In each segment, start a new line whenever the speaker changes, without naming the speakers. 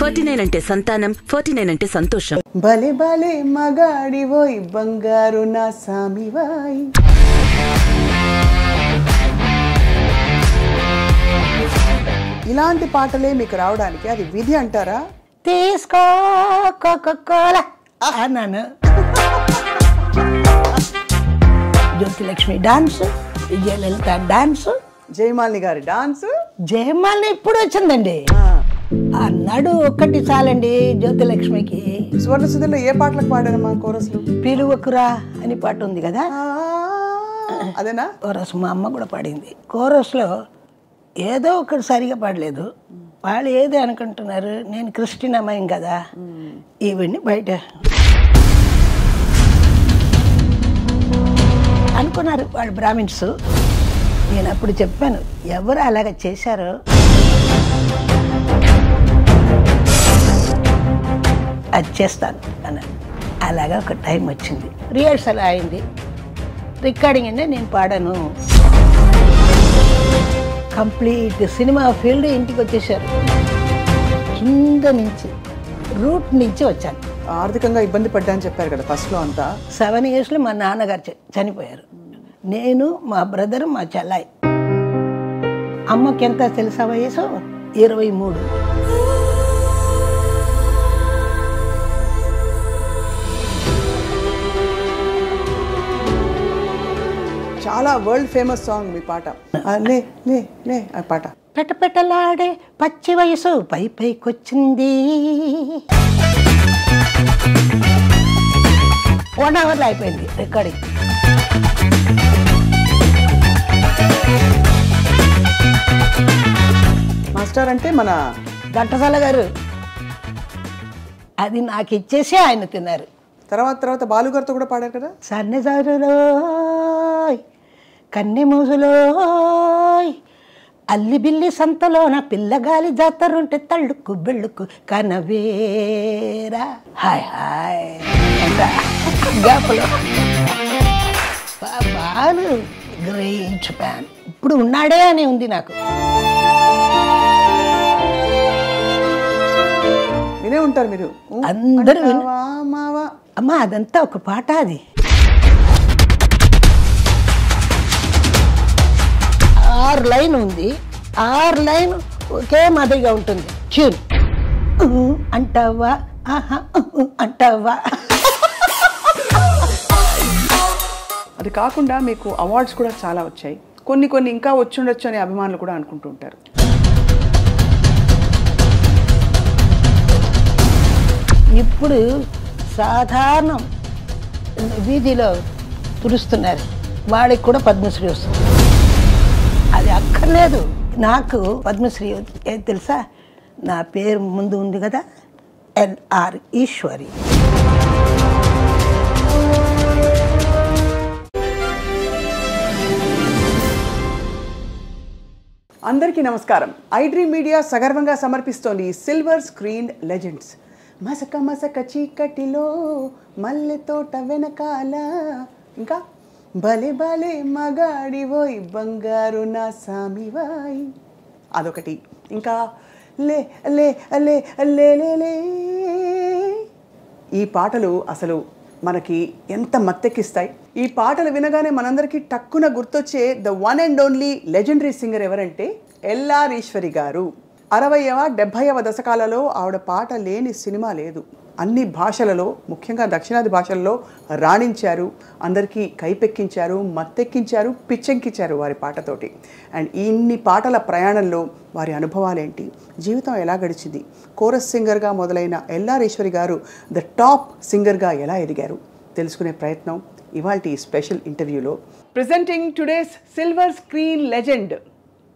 49 అంటే సంతానం, 49 అంటే సంతోషం.
భలే భలే మగాడివోయ్ బంగారు నా సామివాయ్. ఇలాంటి పాటలే మీకు రావడానికి అది విధి అంటారా?
తీసుకో కోకోకోలా అన్నాను. జ్యోతిలక్ష్మి డాన్స్, విజయలలిత డాన్స్,
జయమాలిని గారి డాన్స్.
జయమాలిని ఇప్పుడు వచ్చిందండి. అన్నాడు ఒక్కటి చాలండి జ్యోతిలక్ష్మికి.
స్వర్ణసుధలో ఏ పాటలకు పాడారమ్మా కోరస్లు?
పిలువకురా అని పాట ఉంది కదా,
అదేనా
కోరస్. మా అమ్మ కూడా పాడింది. కోరస్లో ఏదో ఒకటి సరిగా పాడలేదు. వాళ్ళు ఏది అనుకుంటున్నారు, నేను క్రిస్టియన్ అమ్మాయి కదా, ఇవన్నీ బయట అనుకున్నారు వాళ్ళు బ్రాహ్మిన్స్. నేను అప్పుడు చెప్పాను, ఎవరు అలాగ చేశారో అది చేస్తాను అన్నాను. అలాగా ఒక టైం వచ్చింది, రిహర్సల్ అయింది, రికార్డింగ్ అంటే నేను పాడాను. కంప్లీట్ సినిమా ఫీల్డ్ ఇంటికి వచ్చేసారు. కింద నుంచి రూట్ నుంచి వచ్చాను.
ఆర్థికంగా ఇబ్బంది పడ్డా అని చెప్పారు కదా ఫస్ట్లో అంతా.
7 yearsలో మా నాన్నగారు చనిపోయారు. నేను, మా బ్రదరు, మా చెల్లాయి. అమ్మకి ఎంత తెలుసా వయసు? 23.
చాలా వరల్డ్ ఫేమస్ సాంగ్ మీ పాట. లే లే లే ఆ పాట.
పెట్టలాడే పచ్చి వయసు పై పైకొచ్చింది. 1 hourలో అయిపోయింది రికార్డింగ్.
మాస్టర్ అంటే మన
ఘంటసాల గారు. అది నాకు ఇచ్చేసి ఆయన తిన్నారు.
తర్వాత బాలుగారితో కూడా పాడారు కదా.
సన్నెజారులో కన్నె మూసులో అల్లి బిల్లి సంతలోన పిల్లగాలి జాతరుంటే తళ్ళుకు బెళ్ళుకు కనవేరా. హాయ్ హాయ్ అంట గాపలో. Balu great fan. ఇప్పుడు ఉన్నాడే అని ఉంది నాకు.
వినే ఉంటారు మీరు
అందరూ.
మావా
అమ్మా అదంతా ఒక పాట. అది 6 లైన్ ఉంది. 6 లైన్ ఒకే మాదిరిగా ఉంటుంది. ట్యూన్ అంటావా ఆహా అంటావా.
అది కాకుండా మీకు అవార్డ్స్ కూడా చాలా వచ్చాయి. కొన్ని ఇంకా వచ్చుండొచ్చు అని అభిమానులు కూడా అనుకుంటూ ఉంటారు.
ఇప్పుడు సాధారణం వీధిలో తుడుస్తున్నారు, వాడికి కూడా పద్మశ్రీ వస్తుంది. అది అక్కర్లేదు నాకు. పద్మశ్రీ ఏది తెలుసా? నా పేరు ముందు ఉంది కదా, ఎల్ఆర్ ఈశ్వరి.
అందరికీ నమస్కారం. ఐడ్రీమ్ మీడియా సగర్వంగా సమర్పిస్తోంది సిల్వర్ స్క్రీన్ లెజెండ్స్. మసక మసక చీకటిలో మల్లె తోట వెనకాల, ఇంకా భలే భలే మగాడివోయ్ బంగారు నా సామివాయ్, అదొకటి. ఇంకా లే లే లే లే లే లే. ఈ పాటలు అసలు మనకి ఎంత మత్తెక్కిస్తాయి. ఈ పాటలు వినగానే మనందరికీ టక్కున గుర్తొచ్చే the one and only legendary singer ఎవరంటే ఎల్ఆర్ ఈశ్వరి గారు. 60వ 70వ దశకాలలో ఆవిడ పాట లేని సినిమా లేదు. అన్ని భాషలలో, ముఖ్యంగా దక్షిణాది భాషల్లో రాణించారు. అందరికీ కైపెక్కించారు, మత్తెక్కించారు, పిచ్చెక్కించారు వారి పాటతోటి. అండ్ ఇన్ని పాటల ప్రయాణంలో వారి అనుభవాలేంటి, జీవితం ఎలా గడిచింది, కోరస్ సింగర్గా మొదలైన ఎల్ఆర్ ఈశ్వరి గారు ద టాప్ సింగర్గా ఎలా ఎదిగారు తెలుసుకునే ప్రయత్నం ఇవాల్టి స్పెషల్ ఇంటర్వ్యూలో. Presenting today's silver screen legend,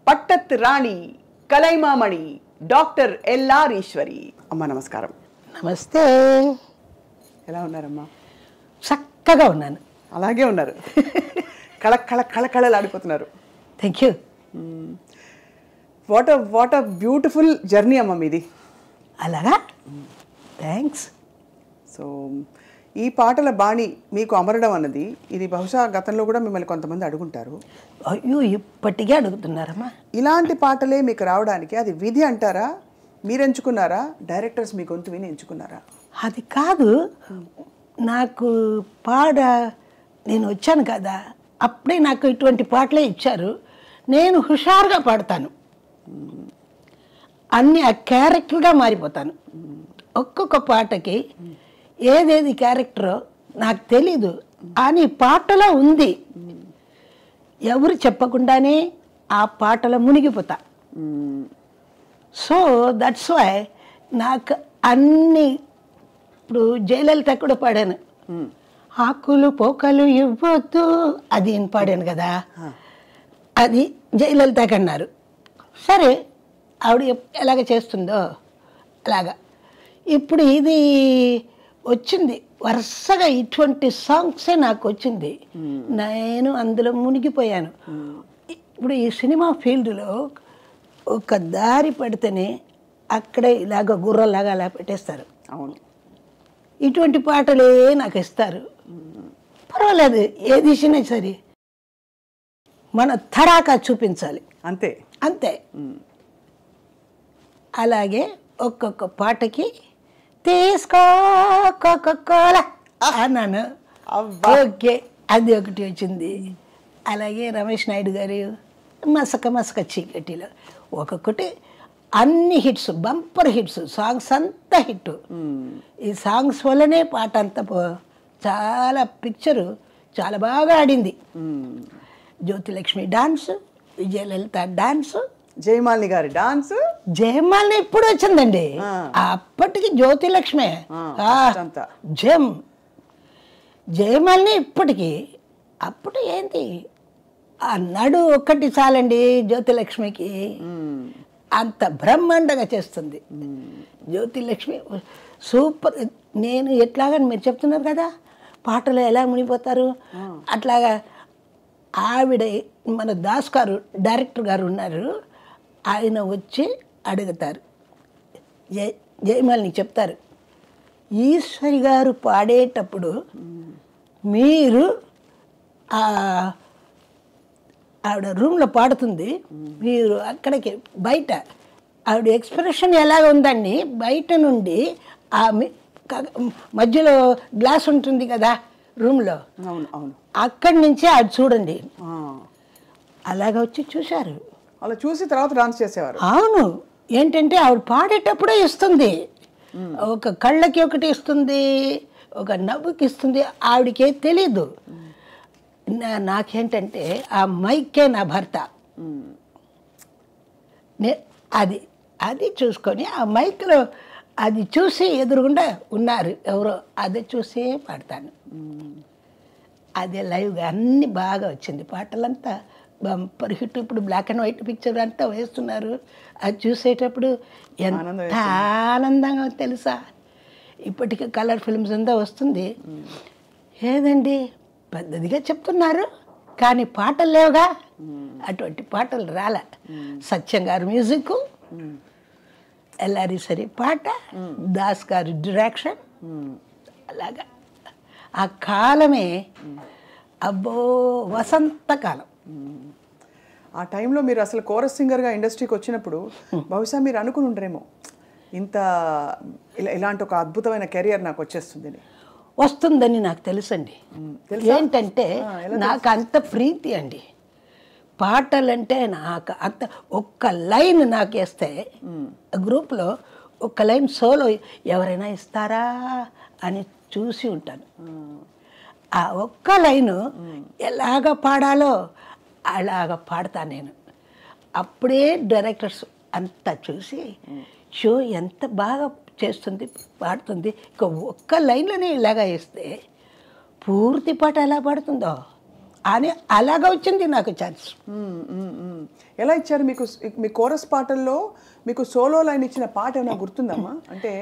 పట్టత్ రాణి, కలైమామణి, డాక్టర్ ఎల్ఆర్ ఈశ్వరి. అమ్మ నమస్కారం.
నమస్తే.
ఎలా ఉన్నారమ్మా?
చక్కగా ఉన్నాను.
అలాగే ఉన్నారు. కళకళలాడిపోతున్నారు.
Thank you.
What a beautiful journey అమ్మ మీది.
అలాగా, థ్యాంక్స్.
సో ఈ పాటల బాణి మీకు అమరడం అన్నది, ఇది బహుశా గతంలో కూడా మిమ్మల్ని కొంతమంది అడుగుంటారు.
అయ్యో, ఇప్పటికే అడుగుతున్నారమ్మా.
ఇలాంటి పాటలే మీకు రావడానికి అది విధి అంటారా, మీరు ఎంచుకున్నారా, డైరెక్టర్స్ మీ గొంతు విని ఎంచుకున్నారా?
అది కాదు, నాకు నేను వచ్చాను కదా, అప్పుడే నాకు ఇటువంటి పాటలే ఇచ్చారు. నేను హుషారుగా పాడతాను, అన్ని ఆ క్యారెక్టర్గా మారిపోతాను. ఒక్కొక్క పాటకి ఏదేది క్యారెక్టరో నాకు తెలీదు, అని పాటలో ఉంది. ఎవరు చెప్పకుండానే ఆ పాటలో మునిగిపోతా. సో దట్స్ వై నాకు అన్ని, ఇప్పుడు జయలలిత కూడా పాడాను, ఆకులు పోకలు ఇవ్వద్దు, అది నేను పాడాను కదా, అది జయలలితకి అన్నారు. సరే, ఆవిడ ఎలాగ చేస్తుందో అలాగా. ఇప్పుడు ఇది వచ్చింది వరుసగా, ఇటువంటి సాంగ్సే నాకు వచ్చింది, నేను అందులో మునిగిపోయాను. ఇప్పుడు ఈ సినిమా ఫీల్డ్లో ఒక దారి పడితేనే అక్కడే ఇలాగ గుర్రలాగా అలా పెట్టేస్తారు.
అవును,
ఇటువంటి పాటలే నాకు ఇస్తారు. పర్వాలేదు, ఏ దిశనే సరే మన తడాకా చూపించాలి,
అంతే
అంతే. అలాగే ఒక్కొక్క పాటకి తీసుకో కోకోకోలా అన్నాను. ఓకే, అది ఒకటి వచ్చింది. అలాగే రమేష్ నాయుడు గారు మసక మసక చీకటిలో ఒక్కొక్కటి, అన్ని హిట్స్, బంపర్ హిట్స్, సాంగ్స్ అంతా హిట్. ఈ సాంగ్స్ వల్లనే పాట అంతా చాలా పిక్చరు చాలా బాగా ఆడింది. జ్యోతిలక్ష్మి డాన్స్, విజయలలిత డాన్స్,
జయమాలిని గారి డాన్స్.
జయమాలిని ఇప్పుడు వచ్చిందండి, అప్పటికి జ్యోతిలక్ష్మి జమ్. జయమాలిని ఇప్పటికి, అప్పుడు ఏంటి ఆ నడు ఒక్కటి చాలండి జ్యోతిలక్ష్మికి, అంత బ్రహ్మాండంగా చేస్తుంది జ్యోతిలక్ష్మి. సూపర్. నేను ఎట్లాగని మీరు చెప్తున్నారు కదా, పాటలు ఎలా మునిగిపోతారు, అట్లాగా ఆవిడ, మన దాస్ గారు డైరెక్టర్ గారు ఉన్నారు, ఆయన వచ్చి అడుగుతారు, జయమాలిని చెప్తారు, ఈశ్వరి గారు పాడేటప్పుడు మీరు ఆవిడ రూమ్లో పాడుతుంది, మీరు అక్కడికి బయట ఆవిడ ఎక్స్ప్రెషన్ ఎలాగ ఉందండి, బయట నుండి ఆ మధ్యలో గ్లాస్ ఉంటుంది కదా రూమ్లో, అక్కడి నుంచి అది చూడండి, అలాగ వచ్చి చూశారు.
అలా చూసి తర్వాత డాన్స్ చేసేవారు.
అవును, ఏంటంటే ఆవిడ పాడేటప్పుడే ఇస్తుంది, ఒక కళ్ళకి ఒకటి ఇస్తుంది, ఒక నవ్వుకి ఇస్తుంది, ఆవిడకే తెలీదు. నాకేంటంటే ఆ మైకే నా భర్త, అది అది చూసుకొని ఆ మైక్లో అది చూసి ఎదురుగుండా ఉన్నారు ఎవరో, అది చూసి పాడతాను. అదే లైవ్గా అన్ని బాగా వచ్చింది, పాటలంతా బంపర్ హిట్. ఇప్పుడు బ్లాక్ అండ్ వైట్ పిక్చర్ అంతా వేస్తున్నారు, అది చూసేటప్పుడు ఎంత ఆనందంగా తెలుసా. ఇప్పటికీ కలర్ ఫిల్మ్స్ అంతా వస్తుంది, ఏదండి పెద్దదిగా చెప్తున్నారు కానీ పాటలు లేవుగా, అటువంటి పాటలు రాలే. సత్యం గారు మ్యూజిక్, ఎల్ఆర్ ఈశ్వరి పాట, దాస్ గారు డైరెక్షన్, అలాగా ఆ కాలమే అబ్బో వసంతకాలం.
ఆ టైంలో మీరు అసలు కోరస్ సింగర్గా ఇండస్ట్రీకి వచ్చినప్పుడు బహుశా మీరు అనుకుని ఉండరేమో, ఇంత ఇలాంటి ఒక అద్భుతమైన కెరియర్ నాకు వచ్చేస్తుందని.
వస్తుందని నాకు తెలుసండి. ఏంటంటే నాకు అంత ప్రీతి అండి పాటలంటే, నాకు అంత ఒక్క లైన్ నాకు వేస్తే గ్రూప్లో ఒక్క లైన్ సోలో ఎవరైనా ఇస్తారా అని చూసి ఉంటాను. ఆ ఒక్క లైను ఎలాగ పాడాలో అలాగ పాడతాను నేను. అప్పుడే డైరెక్టర్స్ అంతా చూసి షో ఎంత బాగా చేస్తుంది, పాడుతుంది, ఇక ఒక్క లైన్లోనే ఇలాగా వేస్తే పూర్తి పాట ఎలా పాడుతుందో అని అలాగ వచ్చింది నాకు ఛాన్స్.
ఎలా ఇచ్చారు మీకు? మీ కోరస్ పాటల్లో మీకు సోలో లైన్ ఇచ్చిన పాట ఏమైనా గుర్తుందమ్మా? అంటే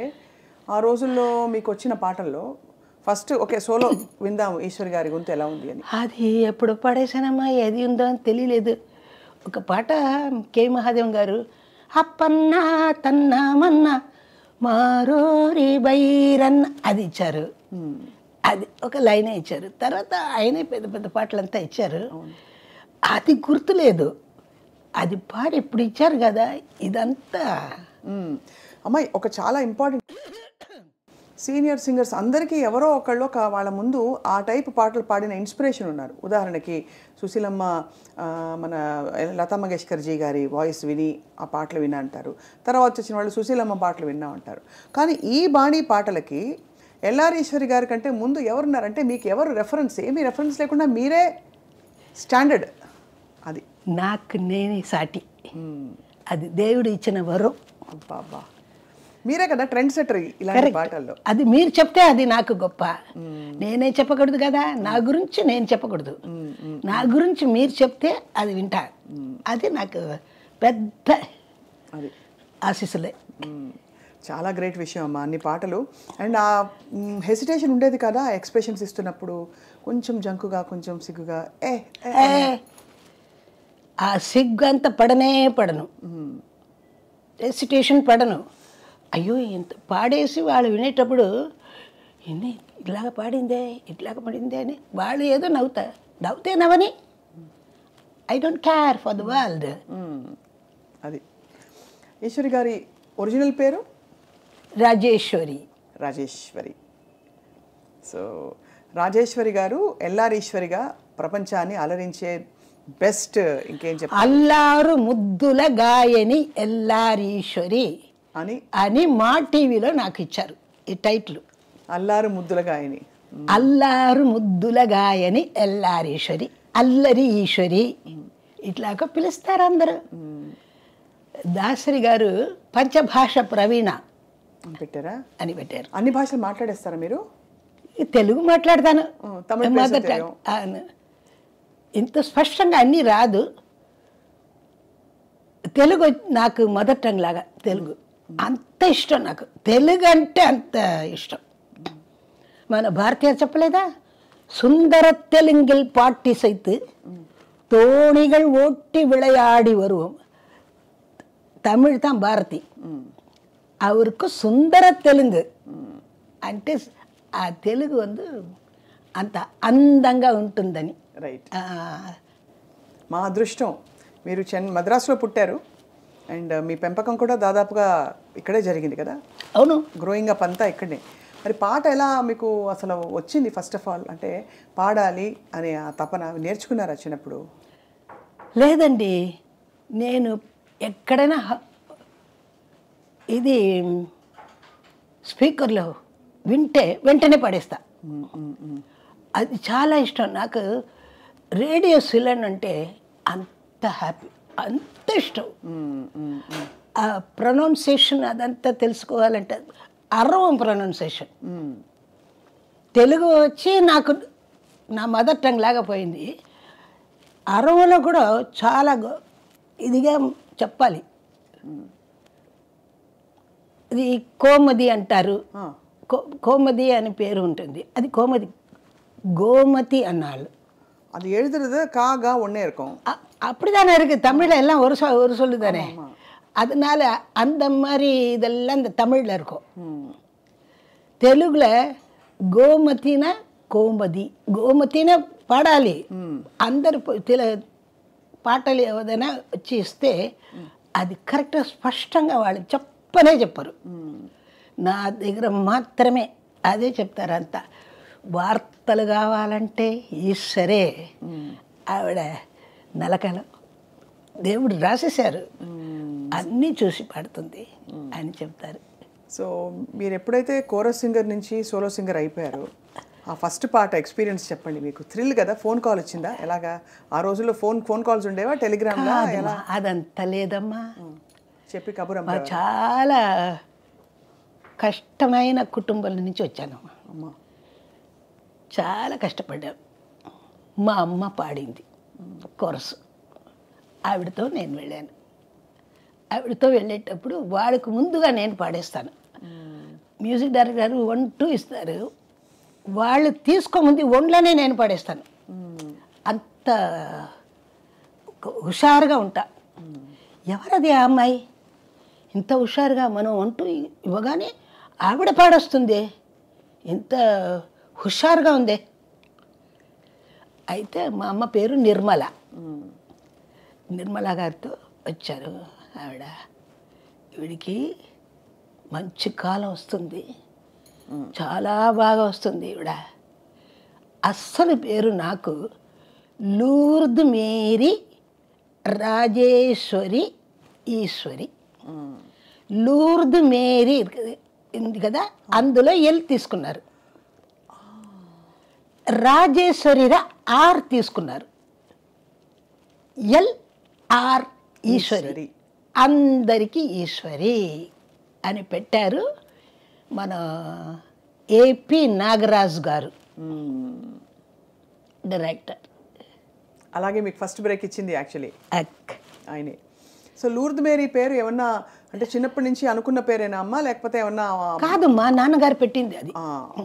ఆ రోజుల్లో మీకు వచ్చిన పాటల్లో ఫస్ట్ ఓకే సోలో విందాము ఈశ్వరి గారి గొంతు ఎలా ఉంది అని.
అది ఎప్పుడు పడేసానమ్మా, ఏది ఉందో అని తెలియలేదు. ఒక పాట కే మహాదేవం గారు, అప్పన్నా తన్నా మన్నా మారోరి బైరన్న, అది ఇచ్చారు. అది ఒక లైనే ఇచ్చారు. తర్వాత ఆయనే పెద్ద పెద్ద పాటలంతా ఇచ్చారు, అది గుర్తులేదు. అది పాడి ఇప్పుడు ఇచ్చారు కదా, ఇదంతా
అమ్మాయి ఒక చాలా ఇంపార్టెంట్ సీనియర్ సింగర్స్ అందరికీ ఎవరో ఒకళ్ళు వాళ్ళ ముందు ఆ టైప్ పాటలు పాడిన ఇన్స్పిరేషన్ ఉన్నారు. ఉదాహరణకి సుశీలమ్మ, మన లతా మంగేష్కర్ జీ గారి వాయిస్ విని ఆ పాటలు విన్నా అంటారు. తర్వాత వచ్చిన వాళ్ళు సుశీలమ్మ పాటలు విన్నా అంటారు. కానీ ఈ బాణీ పాటలకి ఎల్ఆర్ ఈశ్వరి గారి కంటే ముందు ఎవరున్నారంటే మీకు ఎవరు రెఫరెన్స్? ఏమీ రెఫరెన్స్ లేకుండా మీరే స్టాండర్డ్. అది
నాకు నేనే సాటి, అది దేవుడు ఇచ్చిన వరం.
అబ్బా, మీరే కదా ట్రెండ్ సెటర్ ఇలాంటి పాటల్లో.
అది మీరు చెప్తే అది నాకు గొప్ప, నేనే చెప్పకూడదు కదా. నా గురించి నేను చెప్పకూడదు, నా గురించి మీరు చెప్తే అది వింటా. అది నాకు పెద్ద
అది
ఆశీస్సులే.
చాలా గ్రేట్ విషయం అమ్మా అన్ని పాటలు. అండ్ ఆ హెసిటేషన్ ఉండేది కదా ఎక్స్ప్రెషన్స్ ఇస్తున్నప్పుడు, కొంచెం జంకుగా, కొంచెం సిగ్గుగా.
ఆ సిగ్గు అంతా పడను, హెసిటేషన్ పడను. అయ్యో ఇంత పాడేసి వాళ్ళు వినేటప్పుడు ఇన్ని ఇట్లాగ పాడిందే, ఇట్లాగ పడిందే అని వాళ్ళు ఏదో నవ్వుతే నవ్వని. I don't care for the world.
అది ఈశ్వరి గారి ఒరిజినల్ పేరు
రాజేశ్వరి.
సో రాజేశ్వరి గారు ఎల్ఆర్ ఈశ్వరిగా ప్రపంచాన్ని అలరించే బెస్ట్. ఇంకేం చెప్పాలి?
అల్లారు ముద్దుల గాయని ఎల్ఆర్ ఈశ్వరి అని మా టీవీలో నాకు ఇచ్చారు ఈ టైటిల్.
అల్లారు ముద్దుల గాయని,
అల్లారు ముద్దుల గాయని ఎల్ఆర్ ఈశ్వరి, అల్లరి ఈశ్వరి ఇట్లాగా పిలుస్తారు అందరూ. దాసరి గారు పంచభాష ప్రవీణ
పెట్టారా
అని పెట్టారు.
అన్ని భాషలు మాట్లాడేస్తారా మీరు?
తెలుగు మాట్లాడతాను,
తమిళ
ఇంత స్పష్టంగా అన్నీ రాదు. తెలుగు నాకు మదర్ టంగ్ లాగా తెలుగు అంత ఇష్టం. నాకు తెలుగు అంటే అంత ఇష్టం. మన భారతీయ చెప్పలేదా, సుందర தெலுங்கில் பாட்டிசைத்து தோணிகள் ஓட்டி விளையாடி வருவோம். తమిళ్ தான் భారతి, அவருக்கு సుందర తెలుగు అంటే ఆ తెలుగు అంత అందంగా ఉంటుందని.
రైట్. మా అదృష్టం మీరు మద్రాసులో పుట్టారు అండ్ మీ పెంపకం కూడా దాదాపుగా ఇక్కడే జరిగింది కదా.
అవును,
గ్రోయింగ్ అప్ అంతా ఇక్కడనే. మరి పాట ఎలా మీకు అసలు వచ్చింది? ఫస్ట్ ఆఫ్ ఆల్ అంటే పాడాలి అనే ఆ తపన నేర్చుకున్నారా చిన్నప్పుడు?
లేదండి, నేను ఎక్కడైనా ఇది స్పీకర్లో వింటే వెంటనే పాడేస్తా. అది చాలా ఇష్టం నాకు. రేడియో సిలన్ అంటే అంత హ్యాపీ, అంత ఇష్టం. ఆ ప్రొనౌన్సియేషన్ అదంతా తెలుసుకోవాలంటే అరవం ప్రొనౌన్సియేషన్. తెలుగు వచ్చి నాకు నా మదర్ టంగ్ లాగా పోయింది. అరవలో కూడా చాలా ఇదిగా చెప్పాలి. ఇది కోమది అంటారు, కోమది అని పేరు ఉంటుంది. అది కోమది, கோமதி அன்னாள்.
அது எழுதுறது காகா ஒன்னே இருக்கும்.
அப்படிதானே இருக்கு. தமிழில் எல்லாம் ஒரு சொல்லு தானே. அதனால அந்த மாதிரி இதெல்லாம் இந்த தமிழில் இருக்கும். தெலுங்குல கோமதினா కోమది, గోమతినే పాడాలి. అందరు పాటలు ఏదైనా వచ్చి ఇస్తే అది కరెక్ట్గా స్పష్టంగా వాళ్ళు చెప్పరు. నా దగ్గర మాత్రమే అదే చెప్తారు అంతా. వార్తలు కావాలంటే ఈశ్వరే, ఆవిడ నలకలో దేవుడు రాసేశారు, అన్నీ చూసి పాడుతుంది అని చెప్తారు.
సో మీరు ఎప్పుడైతే కోరస్ సింగర్ నుంచి సోలో సింగర్ అయిపోయారు, ఆ ఫస్ట్ పాట ఎక్స్పీరియన్స్ చెప్పండి. మీకు థ్రిల్ కదా, ఫోన్ కాల్ వచ్చిందా? ఎలాగా ఆ రోజుల్లో ఫోన్ కాల్స్ ఉండేవా? టెలిగ్రామ్లా?
అదంతా లేదమ్మా.
చెప్పి కబురం.
చాలా కష్టమైన కుటుంబాల నుంచి వచ్చానమ్మా.
అమ్మా
చాలా కష్టపడ్డాను. మా అమ్మ పాడింది కోరస్, ఆవిడతో నేను వెళ్ళాను. ఆవిడతో వెళ్ళేటప్పుడు వాళ్ళకు ముందుగా నేను పాడేస్తాను. మ్యూజిక్ డైరెక్టర్ గారు 1, 2 ఇస్తారు, వాళ్ళు తీసుకోముందు ఒంట్లోనే నేను పాడేస్తాను. అంత హుషారుగా ఉంటా. ఎవరది ఆ అమ్మాయి ఇంత హుషారుగా? మనం 1, 2 ఇవ్వగానే ఆవిడ పాడొస్తుంది, ఇంత హుషారుగా ఉంది. అయితే మా అమ్మ పేరు నిర్మల. నిర్మల గారితో వచ్చారు. ఆవిడ వీడికి మంచి కాలం వస్తుంది, చాలా బాగా వస్తుంది. ఈవిడ అస్సలు పేరు నాకు లూర్ద్ మేరీ రాజేశ్వరి ఈశ్వరి. లూర్ద్ మేరీ ఉంది కదా, అందులో ఎల్ తీసుకున్నారు. రాజేశ్వరిరా ఆర్ తీసుకున్నారు. LR ఈశ్వరి, అందరికీ ఈశ్వరి అని పెట్టారు. మన AP నాగరాజు గారు డైరెక్టర్.
అలాగే మీకు ఫస్ట్ బ్రేక్ ఇచ్చింది యాక్చువల్లీ ఆయనే. సో లూర్ద్ మేరీ పేరు ఏమన్నా అంటే చిన్నప్పటి నుంచి అనుకున్న పేరేనా అమ్మా, లేకపోతే ఏమన్నా?
కాదు, మా నాన్నగారు పెట్టింది అది.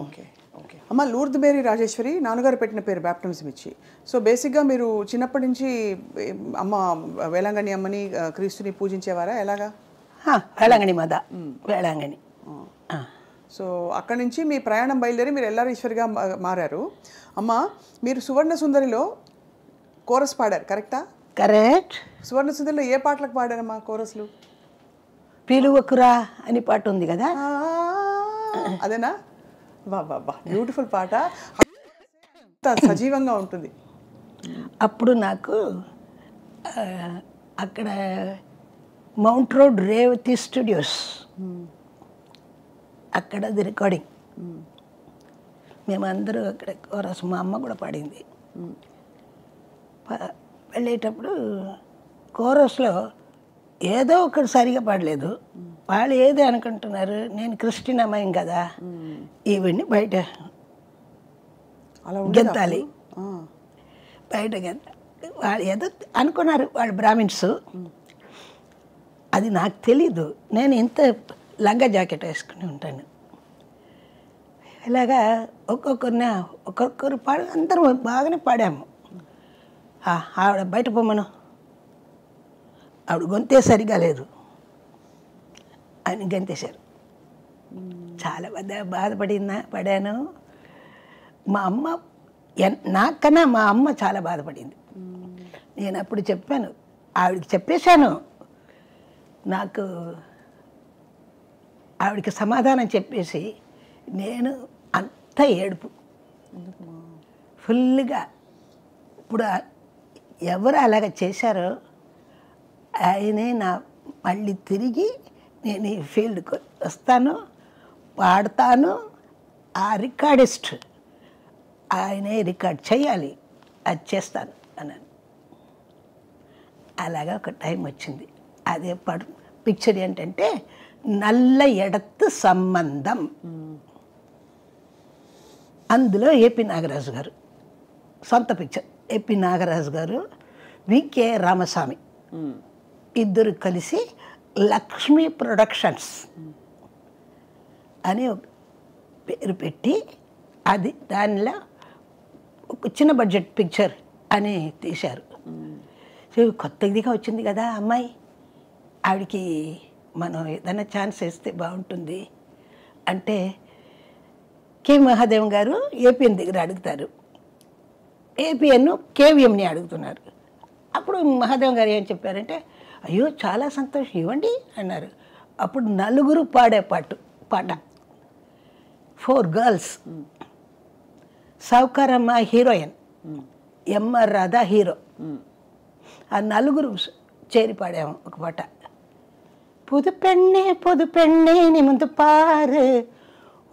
ఓకే ఓకే అమ్మ, లూర్ద్ మేరీ రాజేశ్వరి నాన్నగారు పెట్టిన పేరు బ్యాప్టిజం ఇచ్చి. సో బేసిక్గా మీరు చిన్నప్పటి నుంచి అమ్మ వేళాంగణి అమ్మని క్రీస్తుని పూజించేవారా ఎలాగా?
వేళాంగణి మాత, వేళాంగణి.
సో అక్కడి నుంచి మీ ప్రయాణం బయలుదేరి మీరు ఎల్ఆర్ ఈశ్వరిగా మారారు. అమ్మ మీరు సువర్ణ సుందరిలో కోరస్ పాడారు, కరెక్టా?
కరెక్ట్.
సువర్ణ సుందరిలో ఏ పాటలకు పాడారమ్మా కోరస్లు?
పిలువకురా అని పాట ఉంది కదా,
అదేనా? వా వా వా, బ్యూటిఫుల్ పాట, సజీవంగా ఉంటుంది.
అప్పుడు నాకు అక్కడ మౌంట్ రోడ్ రేవతి స్టూడియోస్, అక్కడ అది రికార్డింగ్. మేమందరూ అక్కడ కోరస్, మా అమ్మ కూడా పాడింది. వెళ్ళేటప్పుడు కోరస్లో ఏదో ఒకటి సరిగా పాడలేదు. వాళ్ళు ఏదో అనుకుంటున్నారు, నేను క్రిస్టియన్ అమ్మాయిం కదా, ఈవిడ్ని బయట గెంతాలి, బయట వాళ్ళు ఏదో అనుకున్నారు, వాళ్ళు బ్రాహ్మిన్స్. అది నాకు తెలీదు. నేను ఇంత లంగా జాకెట్ వేసుకుని ఉంటాను. ఇలాగా ఒక్కొక్కరు పాడు, అందరూ బాగానే పాడాము. ఆవిడ బయట పొమ్మను, ఆవిడ గొంతే సరిగా లేదు అని గంతేశారు. చాలా పడాను. మా అమ్మ నాకన్నా మా అమ్మ చాలా బాధపడింది. నేను అప్పుడు చెప్పాను, ఆవిడకి చెప్పేశాను. నాకు ఆవిడకి సమాధానం చెప్పేసి నేను అంత ఏడుపు ఫుల్గా. ఇప్పుడు ఎవరు అలాగ చేశారో ఆయనే నా మళ్ళీ తిరిగి నేను ఈ ఫీల్డ్కి వస్తాను, పాడతాను, ఆ రికార్డిస్ట్ ఆయనే రికార్డ్ చేయాలి, అది చేస్తాను అన్నాను. అలాగా ఒక టైం వచ్చింది. అదే పిక్చర్ ఏంటంటే నల్ల ఎడత్తు సంబంధం. అందులో ఏపీ నాగరాజు గారు సొంత పిక్చర్. ఏపీ నాగరాజు గారు, వికే రామస్వామి ఇద్దరు కలిసి లక్ష్మీ ప్రొడక్షన్స్ అని ఒక పేరు పెట్టి, అది దానిలో ఒక చిన్న బడ్జెట్ పిక్చర్ అని తీశారు. కొత్తదిగా వచ్చింది కదా అమ్మాయి, ఆవిడకి మనం ఏదైనా ఛాన్స్ ఇస్తే బాగుంటుంది అంటే కె మహాదేవం గారు ఏపీఎన్ దగ్గర అడుగుతారు, ఏపీఎన్ కేవీఎంని అడుగుతున్నారు. అప్పుడు మహాదేవం గారు ఏం చెప్పారంటే, అయ్యో చాలా సంతోషం, ఇవ్వండి అన్నారు. అప్పుడు నలుగురు పాడే పాట 4 గర్ల్స్. సౌకరమ్మ హీరోయిన్, ఎంఆర్ రాధా హీరో. ఆ నలుగురు చేరి పాడాము ఒక పాట. புது பெண்ணே நீ முந்து பாரு,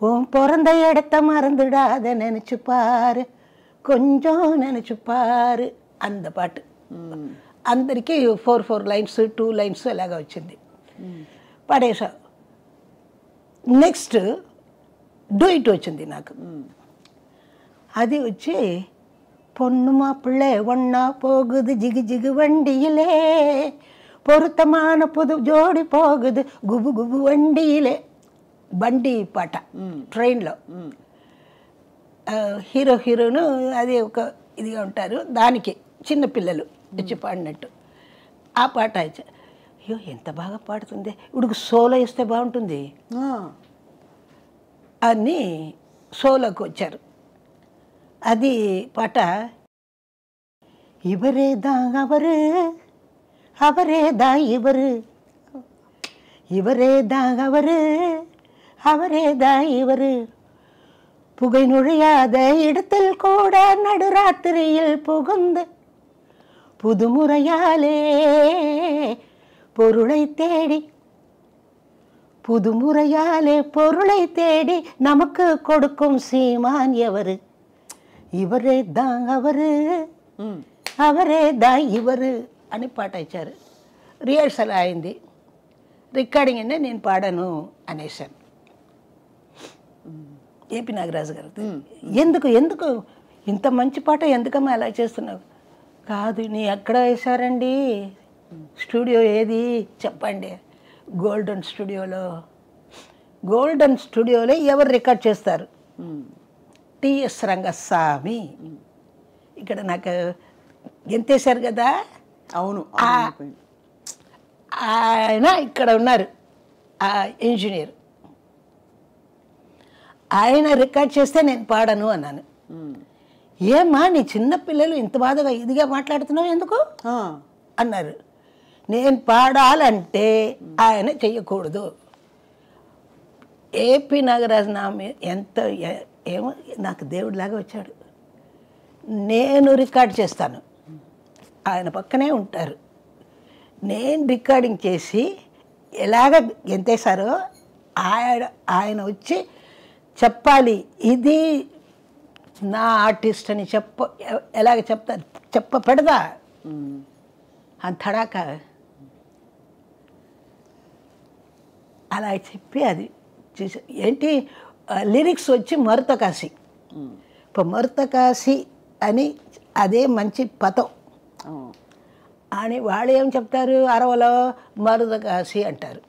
உன் பிறந்த இடத்த மறந்துடாத நினைச்சு பாரு, కొంచెం நினைச்சு பாரு. அந்த పాట అందరికీ 4 లైన్స్ 2 లైన్స్ అలాగా వచ్చింది. పాడేసా. నెక్స్ట్ డూయిట్ వచ్చింది నాకు. అది వచ్చి பொண்ணு மாப்பிள்ளை ஒன்னா போகுது ஜிகு ஜிகு வண்டியிலே, பொருத்தமான புது ஜோடி పోగుదు గుబు గుబు వండిలే. బండి పాట ట్రైన్లో. హీరో హీరోను అది ఒక ఇదిగా ఉంటారు, దానికి చిన్నపిల్లలు వచ్చి పాడినట్టు ఆ పాట. అయ్యో ఎంత బాగా పాడుతుంది, ఇప్పుడు సోలో ఇస్తే బాగుంటుంది అని సోలోకి వచ్చారు. అది పాట. ఇవరేదా అవరు అవరేదా ఇవరు, இவரேதான் அவரு அவரேதான் இவரு புகை நுழையாத இடத்தில் கூட நடுராத்திரியில் புகுந்து புதுமுறையாலே பொருளை தேடி புதுமுறையாலே பொருளை தேடி நமக்கு கொடுக்கும் சீமான் எவரு ఇవరే దా అవరు అవరే దా ఇవరు అని పాట ఇచ్చారు. రిహర్సల్ అయింది, రికార్డింగ్ అంటే నేను పాడను అనేసాను. ఏపీ నాగరాజు గారు ఎందుకు ఎందుకు ఇంత మంచి పాట ఎందుకమ్మా అలా చేస్తున్నావు? కాదు, నీ ఎక్కడ వేశారండి, స్టూడియో ఏది చెప్పండి. గోల్డెన్ స్టూడియోలో ఎవరు రికార్డ్ చేస్తారు? టిఎస్ రంగస్వామి. ఇక్కడ నాకు ఎంతేశారు కదా.
అవును,
ఆయన ఇక్కడ ఉన్నారు, ఆ ఇంజనీర్. ఆయన రికార్డ్ చేస్తే నేను పాడను అన్నాను. ఏమ్మా నీ చిన్నపిల్లలు ఇంత బాధగా ఇదిగా మాట్లాడుతున్నావు ఎందుకు అన్నారు. నేను పాడాలంటే ఆయన చెయ్యకూడదు. ఏపీ నాగరాజు నా ఎంత ఏమో నాకు దేవుడిలాగా వచ్చాడు. నేను రికార్డ్ చేస్తాను, ఆయన పక్కనే ఉంటారు. నేను రికార్డింగ్ చేసి ఎలాగ ఎంతేసారో ఆయన వచ్చి చెప్పాలి, ఇది నా ఆర్టిస్ట్ అని ఎలాగ చెప్తారు, పెడదా అని తడాక అలా చెప్పి అది చూసి ఏంటి లిరిక్స్ వచ్చి మరుతకాశి. ఇప్పుడు మరుతకాశి అని అదే మంచి పదం అని వాళ్ళు ఏం చెప్తారు, అరవలో మరుతకాశి అంటారు.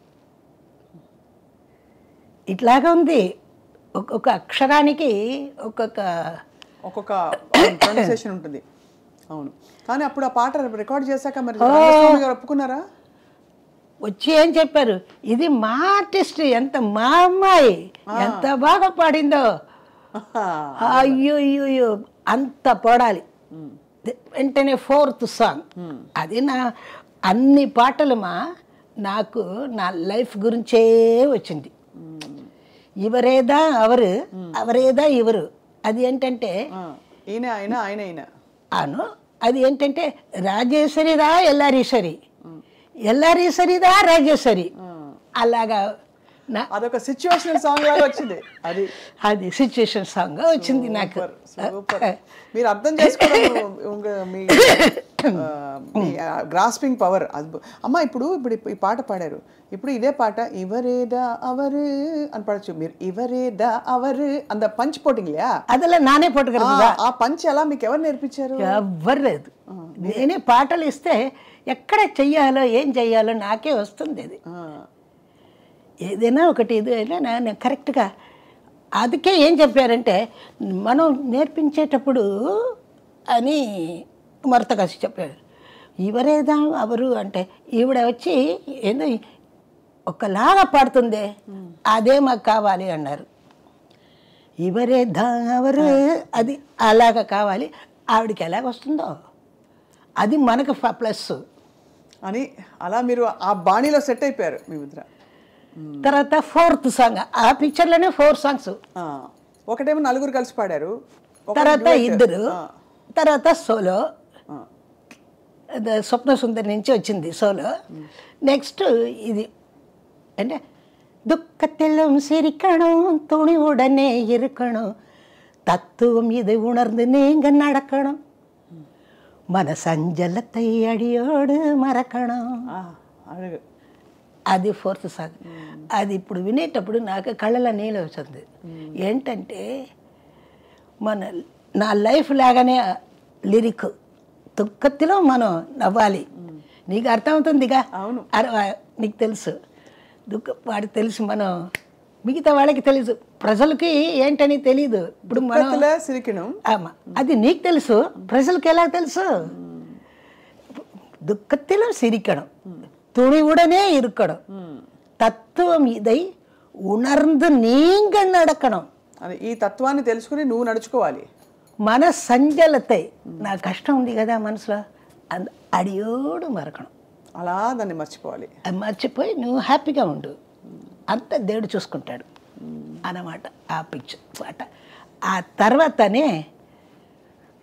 ఇట్లాగా ఉంది, ఒక్కొక్క అక్షరానికి
ఒక్కొక్క ప్రొనౌన్సియేషన్ ఉంటుంది. అవును, కానీ అప్పుడు ఆ పాట రికార్డ్ చేశాక మరి రంగస్వామి గారు ఒప్పుకున్నారా?
వచ్చి ఏం చెప్పారు, ఇది మా ఆర్టిస్ట్, ఎంత మా అమ్మాయి ఎంత బాగా పాడిందో, అయ్యో అంత పాడాలి. వెంటనే 4th సాంగ్ అది. నా అన్ని పాటలు నాకు నా లైఫ్ గురించే వచ్చింది. ఇవరేదా అవరు అవరేదా ఇవరు, అది ఏంటంటే అను అది ఏంటంటే రాజేశ్వరిదా ఎల్లారీశ్వరిదా రాజేశ్వరి, అలాగా
అదొక సిచ్యువేషనల్ సాంగ్ లాగా వచ్చింది.
అది సిచ్యువేషన్ సాంగ్ వచ్చింది నాకు.
మీరు అర్థం చేసుకోవడం మీ గ్రాస్పింగ్ పవర్ అమ్మ. ఇప్పుడు ఈ పాట పాడారు, ఇప్పుడు ఇదే పాట ఇవరేదా అవరు అని పాడచ్చు మీరు. ఇవరేదా అవరు అంత పంచ్ పోటింగ్లే
అదలా నానే పోటుగా.
ఆ పంచ్ ఎలా మీకు ఎవరు నేర్పించారు?
ఎవ్వరు లేదు, నేనే పాటలు ఇస్తే ఎక్కడ చెయ్యాలో ఏం చెయ్యాలో నాకే వస్తుంది. అది ఏదైనా ఒకటి ఇది అయినా నేను కరెక్ట్గా. అందుకే ఏం చెప్పారంటే మనం నేర్పించేటప్పుడు అని మరతకాసి చెప్పారు. ఇవరేదా అవరు అంటే ఈవిడ వచ్చి ఏదో ఒకలాగా పాడుతుంది, అదే మాకు కావాలి అన్నారు. ఇవరేదా అవరు అది అలాగా కావాలి, ఆవిడకి ఎలాగ వస్తుందో అది మనకు ప్లస్
అని అలా మీరు ఆ బాణీలో సెట్ అయిపోయారు మీ ముద్ర.
తర్వాత 4th సాంగ్, ఆ పిక్చర్లోనే 4 సాంగ్స్.
ఒకటేమో నలుగురు కలిసి పాడారు,
తర్వాత ఇద్దరు, తర్వాత సోలో స్వప్న సుందరి నుంచి వచ్చింది సోలో. నెక్స్ట్ ఇది అంటే துக்கத்திலும் சிரிக்கணும் துணிவுடனே இருக்கணும் தத்துவம் இதை உணர்ந்து நீங்க நடக்கணும் మన సంజలத்தை అడియోడు మరకణం. అది 4th సాంగ్. అది ఇప్పుడు వినేటప్పుడు నాకు కళ్ళలో నీళ్ళు వచ్చింది. ఏంటంటే నా లైఫ్ లాగానే లిరిక్, దుఃఖతిలో మనం నవ్వాలి. నీకు అర్థమవుతుందిగా, నీకు తెలుసు వాడికి తెలుసు, మనం మిగతా వాళ్ళకి తెలుసు, ప్రజలకి ఏంటని తెలీదు. ఇప్పుడు మనం అది నీకు తెలుసు, ప్రజలకి ఎలా తెలుసు? దుఃఖతిలో సిరికడం துணிவுடனே இருக்கணும் తత్వం ఇదై ఉణర్ந்து నీంగ నడకడం.
ఈ తత్వాన్ని తెలుసుకుని నువ్వు నడుచుకోవాలి.
మన సంజలతై, నా కష్టం ఉంది కదా మనసులో, అడియోడు మరకడం.
అలా దాన్ని మర్చిపోవాలి.
అది మర్చిపోయి నువ్వు హ్యాపీగా ఉండు, అంత దేవుడు చూసుకుంటాడు అన్నమాట. ఆ పిక్చర్ పాట ఆ తర్వాతనే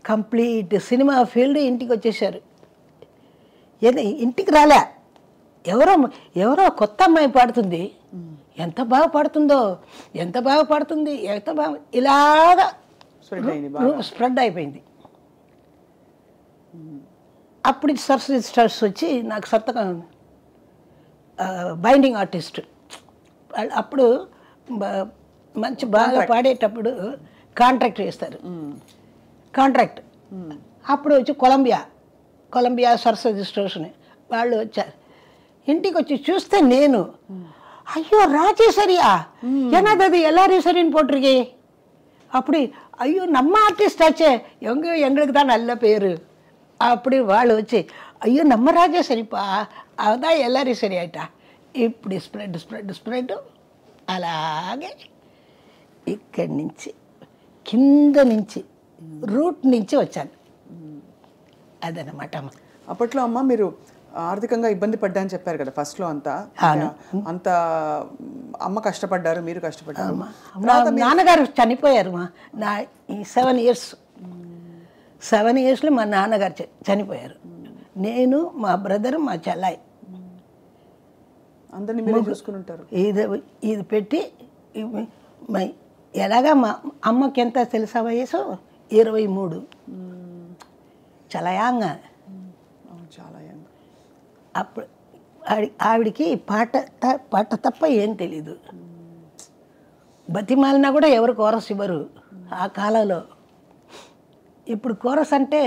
కంప్లీట్ సినిమా ఫీల్డ్ ఇంటికి వచ్చేసారు. ఏది ఇంటికి రాలే, ఎవరో ఎవరో కొత్త అమ్మాయి పాడుతుంది, ఎంత బాగా పాడుతుందో, ఎంత బాగా పాడుతుంది, ఎంత బాగా ఇలాగా స్ప్రెడ్ అయిపోయింది. అప్పుడు సరస్వతి స్టార్స్ వచ్చి నాకు సంతకం బైండింగ్ ఆర్టిస్ట్ అప్పుడు మంచి బాగా పాడేటప్పుడు కాంట్రాక్ట్ చేస్తారు. కాంట్రాక్ట్ అప్పుడు వచ్చి కొలంబియా సరస్వతి స్టోర్స్ని వాళ్ళు వచ్చారు. ఇంటికి వచ్చి చూస్తే నేను ஐயோ ராஜேஸ்வரியா என்னது அது எல்லாரும் சரின்னு போட்டிருக்கே அப்படி ஐயோ நம்ம ஆர்டிஸ்ட் ஆச்சே எங்களுக்கு தான் நல்ல பேர் அப்படி వాళ్ళు వచ్చి అయ్యో నమ్మ రాజేశ్వరిపా అదా ఎల్లారి సరి ఆయిటా ఇప్పుడు స్ప్రెడ్ అలాగే ఇక్కడి నుంచి కింద నుంచి రూట్ నుంచి వచ్చాను. అదనమాట.
అప్పట్లో అమ్మ మీరు ఆర్థికంగా ఇబ్బంది పడ్డా అని చెప్పారు కదా ఫస్ట్లో. అంత అమ్మ కష్టపడ్డారు, మీరు కష్టపడ్డారు.
నాన్నగారు చనిపోయారు నా ఈ 7 ఇయర్స్లో మా నాన్నగారు చనిపోయారు. నేను మా బ్రదరు మా చెల్లాయి
అందరినీ మీరు చూసుకుని ఉంటారు.
ఇది పెట్టి ఎలాగా మా అమ్మకి ఎంత తెలుసా వయసు 23 చాలా యాంగ్. అప్పుడు ఆవిడికి పాట తప్ప ఏం తెలీదు. బతిమాలినా కూడా ఎవరు కోరస్ ఇవ్వరు ఆ కాలంలో. ఇప్పుడు కోరస్ అంటే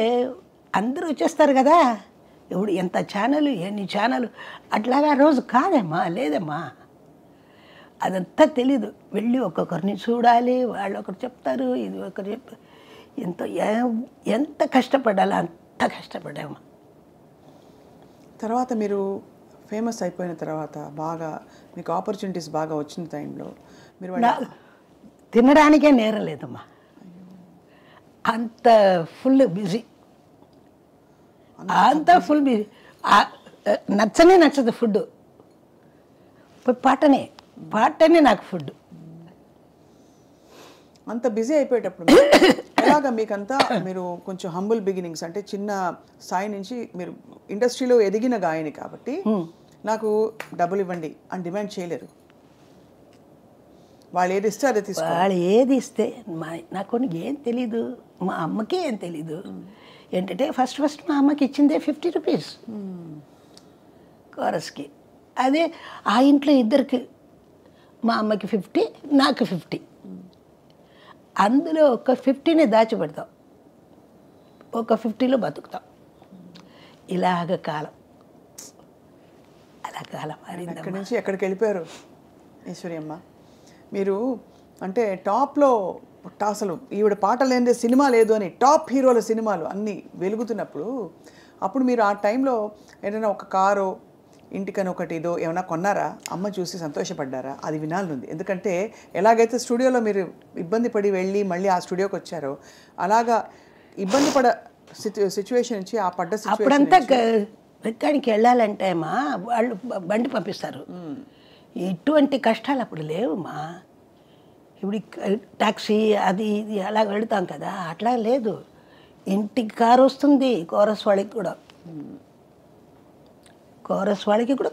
అందరూ వచ్చేస్తారు కదా, ఇప్పుడు ఎంత ఛానల్ ఎన్ని ఛానల్ అట్లాగా రోజు కాదేమ్మా, లేదమ్మా, అదంతా తెలీదు. వెళ్ళి ఒక్కొక్కరిని చూడాలి, వాళ్ళు ఒకరు చెప్తారు, ఇది ఒకరు చెప్తారు. ఎంత కష్టపడాలి అంత కష్టపడామా.
తర్వాత మీరు ఫేమస్ అయిపోయిన తర్వాత బాగా మీకు ఆపర్చునిటీస్ బాగా వచ్చిన టైంలో మీరు
తినడానికే నేరం లేదమ్మా, అంత ఫుల్ బిజీ, అంత ఫుల్ బిజీ. నచ్చదు ఫుడ్, పాటనే నాకు ఫుడ్.
అంత బిజీ అయిపోయేటప్పుడు ఎలాగా మీకంతా మీరు కొంచెం హంబుల్ బిగినింగ్స్ అంటే చిన్న స్థాయి నుంచి మీరు ఇండస్ట్రీలో ఎదిగిన గాయని కాబట్టి నాకు డబ్బులు ఇవ్వండి అని డిమాండ్ చేయలేరు. వాళ్ళు ఏది ఇస్తే అదే తీసుకో.
వాళ్ళు ఏది ఇస్తే నాకు ఏం తెలీదు, మా అమ్మకి ఏం తెలీదు. ఏంటంటే ఫస్ట్ మా అమ్మకి ఇచ్చిందే 50 రూపీస్ కోరస్కి. అదే ఆ ఇంట్లో ఇద్దరికి, మా అమ్మకి 50 నాకు 50, అందులో ఒక 50ని దాచిపెడతాం, ఒక 50లో బతుకుతాం. ఇలాగ కాలం అలా కాలం మారింది.
అక్కడి నుంచి ఎక్కడికి వెళ్ళిపోయారు ఈశ్వరి అమ్మ మీరు? అంటే టాప్లో అసలు ఈవిడ పాట లేనిదే సినిమా లేదు అని టాప్ హీరోల సినిమాలు అన్నీ వెలుగుతున్నప్పుడు అప్పుడు మీరు ఆ టైంలో ఏదైనా ఒక కారో ఇంటికని ఒకటి ఏదో ఏమైనా కొన్నారా? అమ్మ చూసి సంతోషపడ్డారా? అది వినాలనుంది. ఎందుకంటే ఎలాగైతే స్టూడియోలో మీరు ఇబ్బంది పడి వెళ్ళి మళ్ళీ ఆ స్టూడియోకి వచ్చారో అలాగా ఇబ్బంది పడ సిచ్యువేషన్ నుంచి ఆ పడ్డ
అప్పుడంతా ఎక్కడికి వెళ్ళాలంటే మా వాళ్ళు బండి పంపిస్తారు. ఇటువంటి కష్టాలు అప్పుడు లేవుమా. ఇప్పుడు ట్యాక్సీ అది ఇది అలా వెళతాం కదా, అట్లా లేదు. ఇంటికి కారు వస్తుంది, కోరస్ వాళ్ళకి కూడా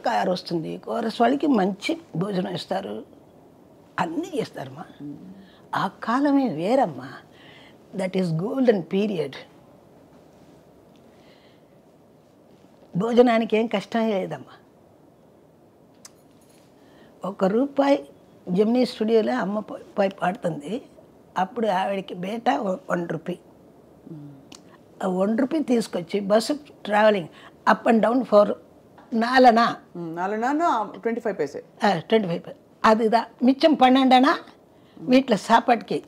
కారు వస్తుంది, కోరస్ వాళ్ళకి మంచి భోజనం ఇస్తారు, అన్నీ చేస్తారమ్మా. ఆ కాలమే వేరమ్మా. That is golden period. భోజనానికి ఏం కష్టం లేదమ్మా. ₹1 జెమినీ స్టూడియోలో అమ్మ పోయి పాడుతుంది. అప్పుడు ఆవిడకి బేట ₹1. ఆ ₹1 తీసుకొచ్చి bus travelling up and down for 4
25 paise
25 அதுதான் மிச்சம் 12 வீட்டில் சாப்பாட்டுக்கு.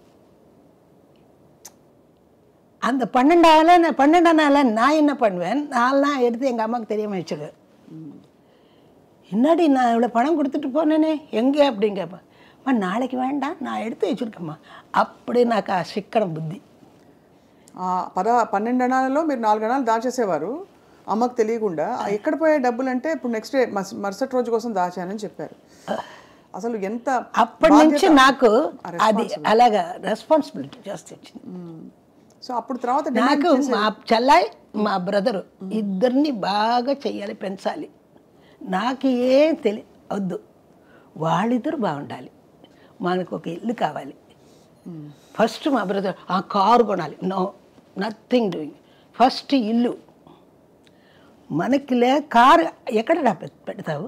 அந்த 12 நான் என்ன பண்ணுவேன், 4 எடுத்து எங்கள் அம்மாவுக்கு தெரியாமல் வச்சுருவேன். என்னடி நான் இவ்வளோ பணம் கொடுத்துட்டு போனேனே எங்கே அப்படின்னு கேட்பேன். நாளைக்கு வேண்டாம், நான் எடுத்து வச்சுருக்கேம்மா. அப்படி నాకు ఆ శిక్కడం బుద్ధి.
12 అణాలలో మీరు 4 అణాలు దాచేసేవారు, అమ్మకు తెలియకుండా ఎక్కడ పోయే డబ్బులు అంటే ఇప్పుడు నెక్స్ట్ డే మరుసటి రోజు కోసం దాచానని చెప్పారు. అసలు ఎంత
అప్పటి నుంచి నాకు అది అలాగా రెస్పాన్సిబిలిటీ జాస్తి వచ్చింది.
సో అప్పుడు తర్వాత
నాకు మా చెల్లాయి మా బ్రదరు ఇద్దరిని బాగా చెయ్యాలి, పెంచాలి. నాకు ఏం వద్దు, వాళ్ళిద్దరు బాగుండాలి, మనకు ఒక ఇల్లు కావాలి. ఫస్ట్ మా బ్రదర్ ఆ కారు కొనాలి, నో నథింగ్ డూయింగ్, ఫస్ట్ ఇల్లు. మనకి కారు ఎక్కడ పెడతావు,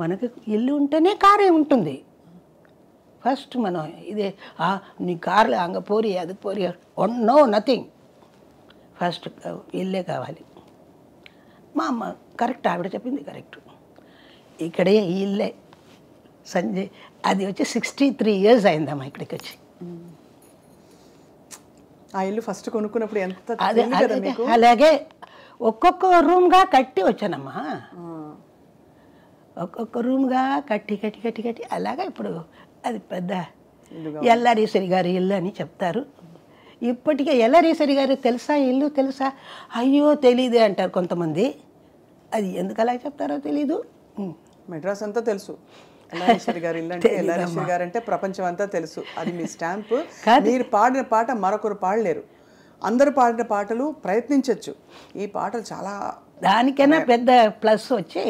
మనకి ఇల్లు ఉంటేనే కారే ఉంటుంది. ఫస్ట్ మనం ఇదే నీ కార్లు అంగ పోరి అది పోరి, నో నథింగ్, ఫస్ట్ ఇల్లే కావాలి. మా అమ్మ కరెక్ట్, ఆవిడ చెప్పింది కరెక్ట్. ఇక్కడే ఈ ఇల్లే సంజయ్, అది వచ్చి 63 years అయిందమ్మా ఇక్కడికి వచ్చి.
ఆ ఇల్లు ఫస్ట్ కొనుక్కున్నప్పుడు ఎంత
అదే అలాగే ఒక్కొక్క రూమ్గా కట్టి వచ్చానమ్మా, ఒక్కొక్క రూమ్గా కట్టి కట్టి కట్టి కట్టి అలాగా ఇప్పుడు అది పెద్ద ఎల్లారీశ్వరి గారి ఇల్లు అని చెప్తారు. ఇప్పటికే ఎల్లారీశ్వరి గారు తెలుసా ఇల్లు తెలుసా, అయ్యో తెలీదే అంటారు కొంతమంది. అది ఎందుకు అలా చెప్తారో తెలీదు.
మెడ్రాస్ అంతా తెలుసు ఎల్లారీశ్వరి గారి ఇల్లు అంటే, ఎల్లారీశ్వరి గారు అంటే ప్రపంచం అంతా తెలుసు. అది మీ స్టాంపు. మీరు పాడిన పాట మరొకరు పాడలేరు, అందరూ పాడిన పాటలు ప్రయత్నించవచ్చు. ఈ పాటలు చాలా,
దానికైనా పెద్ద ప్లస్ వచ్చి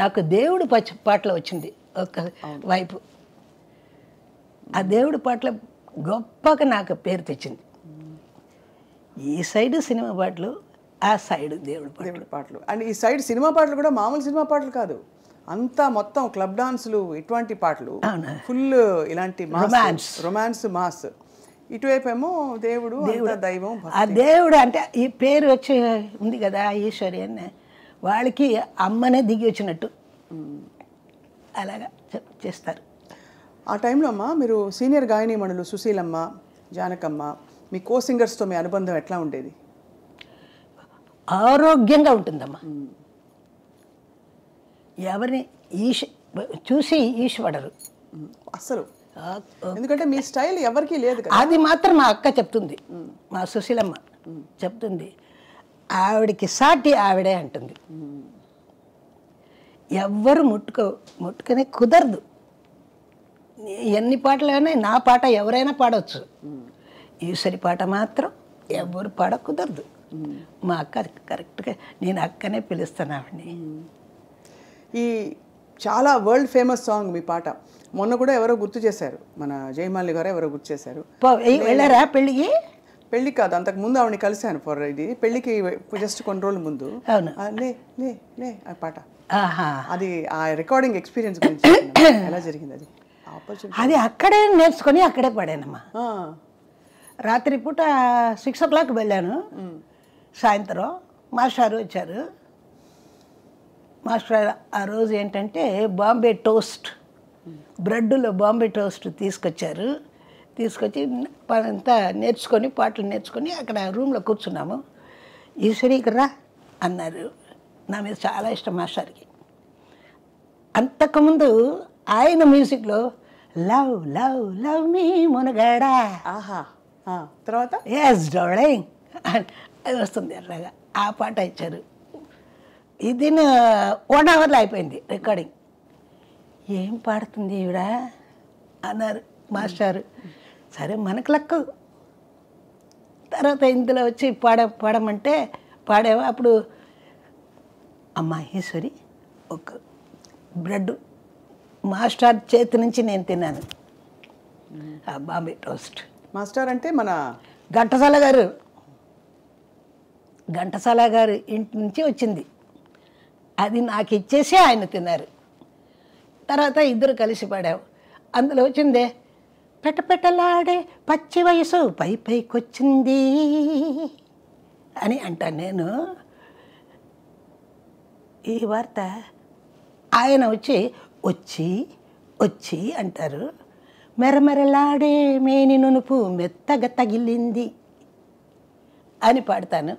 నాకు దేవుడు పాటలు వచ్చింది ఒక వైపు. ఆ దేవుడు పాటలు గొప్పగా నాకు పేరు తెచ్చింది. ఈ సైడ్ సినిమా పాటలు, ఆ సైడ్ దేవుడు
పాటలు. అండ్ ఈ సైడ్ సినిమా పాటలు కూడా మామూలు సినిమా పాటలు కాదు, అంతా మొత్తం క్లబ్ డాన్సులు, ఇటువంటి పాటలు, ఫుల్ ఇలాంటి రొమాన్స్ మాస్. ఇటువైపు ఏమో దేవుడు, దైవం.
ఆ దేవుడు అంటే ఈ పేరు వచ్చి ఉంది కదా ఈశ్వరి అని, వాళ్ళకి అమ్మనే దిగి వచ్చినట్టు అలాగా చేస్తారు.
ఆ టైంలో అమ్మ మీరు సీనియర్ గాయనీమణులు సుశీలమ్మ, జానకమ్మ, మీ కో సింగర్స్తో మీ అనుబంధం ఎట్లా ఉండేది?
ఆరోగ్యంగా ఉంటుందమ్మా. ఎవరిని చూసి ఈశ్వడరు
అసలు, ఎందుకంటే మీ స్టైల్ ఎవరికి లేదు కదా.
అది మాత్రం మా అక్క చెప్తుంది, మా సుశీలమ్మ చెప్తుంది, ఆవిడకి సాటి ఆవిడే అంటుంది. ఎవ్వరు ముట్టుకొని కుదరదు. ఎన్ని పాటలైనా నా పాట ఎవరైనా పాడవచ్చు, ఈశ్వరి పాట మాత్రం ఎవరు పాడ కుదరదు. మా అక్క కరెక్ట్గా, నేను అక్కనే పిలుస్తాను ఆవిడని.
ఈ చాలా వరల్డ్ ఫేమస్ సాంగ్ మీ పాట, మొన్న కూడా ఎవరో గుర్తు చేశారు, మన జయమాలి గారు ఎవరో గుర్తు చేశారు.
వెళ్ళారా పెళ్ళికి?
పెళ్ళి కాదు, అంతకు ముందు ఆవిడని కలిశాను ఫర్ ఇది, పెళ్ళికి జస్ట్ కొన్ని రోజుల ముందు. లే లే లే ఆ పాట, అది ఆ రికార్డింగ్ ఎక్స్పీరియన్స్ గురించి ఎలా జరిగింది? అది
అది అక్కడే నేర్చుకొని అక్కడే పాడానమ్మా. రాత్రి పూట 6 o'clock వెళ్ళాను, సాయంత్రం మాస్టర్ వచ్చారు. మాస్టర్ ఆ రోజు ఏంటంటే బాంబే టోస్ట్, బ్రెడ్లో బాంబే టోస్ట్ తీసుకొచ్చారు. తీసుకొచ్చి అంతా నేర్చుకొని, పాటలు నేర్చుకొని అక్కడ రూమ్లో కూర్చున్నాము. ఈశ్వరి ఇక్కడ రా అన్నారు. నా మీద చాలా ఇష్టం మాస్టర్కి. అంతకుముందు ఆయన మ్యూజిక్లో లవ్ లవ్ లవ్ మీ మునగాడా,
తర్వాత
ఎస్ డార్లింగ్ అది వస్తుంది. అట్లాగా ఆ పాట ఇచ్చారు. ఇది 1 hourలో అయిపోయింది రికార్డింగ్. ఏం పాడుతుంది ఈవిడ అన్నారు మాస్టారు. సరే మనకు లక్కు. తర్వాత ఇందులో వచ్చి పాడమంటే పాడేవా. అప్పుడు అమ్మా ఈశ్వరి ఒక బ్రెడ్ మాస్టర్ చేతి నుంచి నేను తిన్నాను ఆ బాంబే టోస్ట్.
మాస్టర్ అంటే మన
ఘంటసాల గారు ఇంటి నుంచి వచ్చింది. అది నాకు ఇచ్చేసి ఆయన తిన్నారు. తర్వాత ఇద్దరు కలిసి పాడావు. అందులో వచ్చిందే పెట్టపెట్టలాడే పచ్చి వయసు పై పైకొచ్చింది అని అంటాను నేను. ఈ వార్త ఆయన వచ్చి వచ్చి వచ్చి అంటారు. మెరమెరలాడే మేని నునుపు మెత్తగా తగిలింది అని పాడతాను.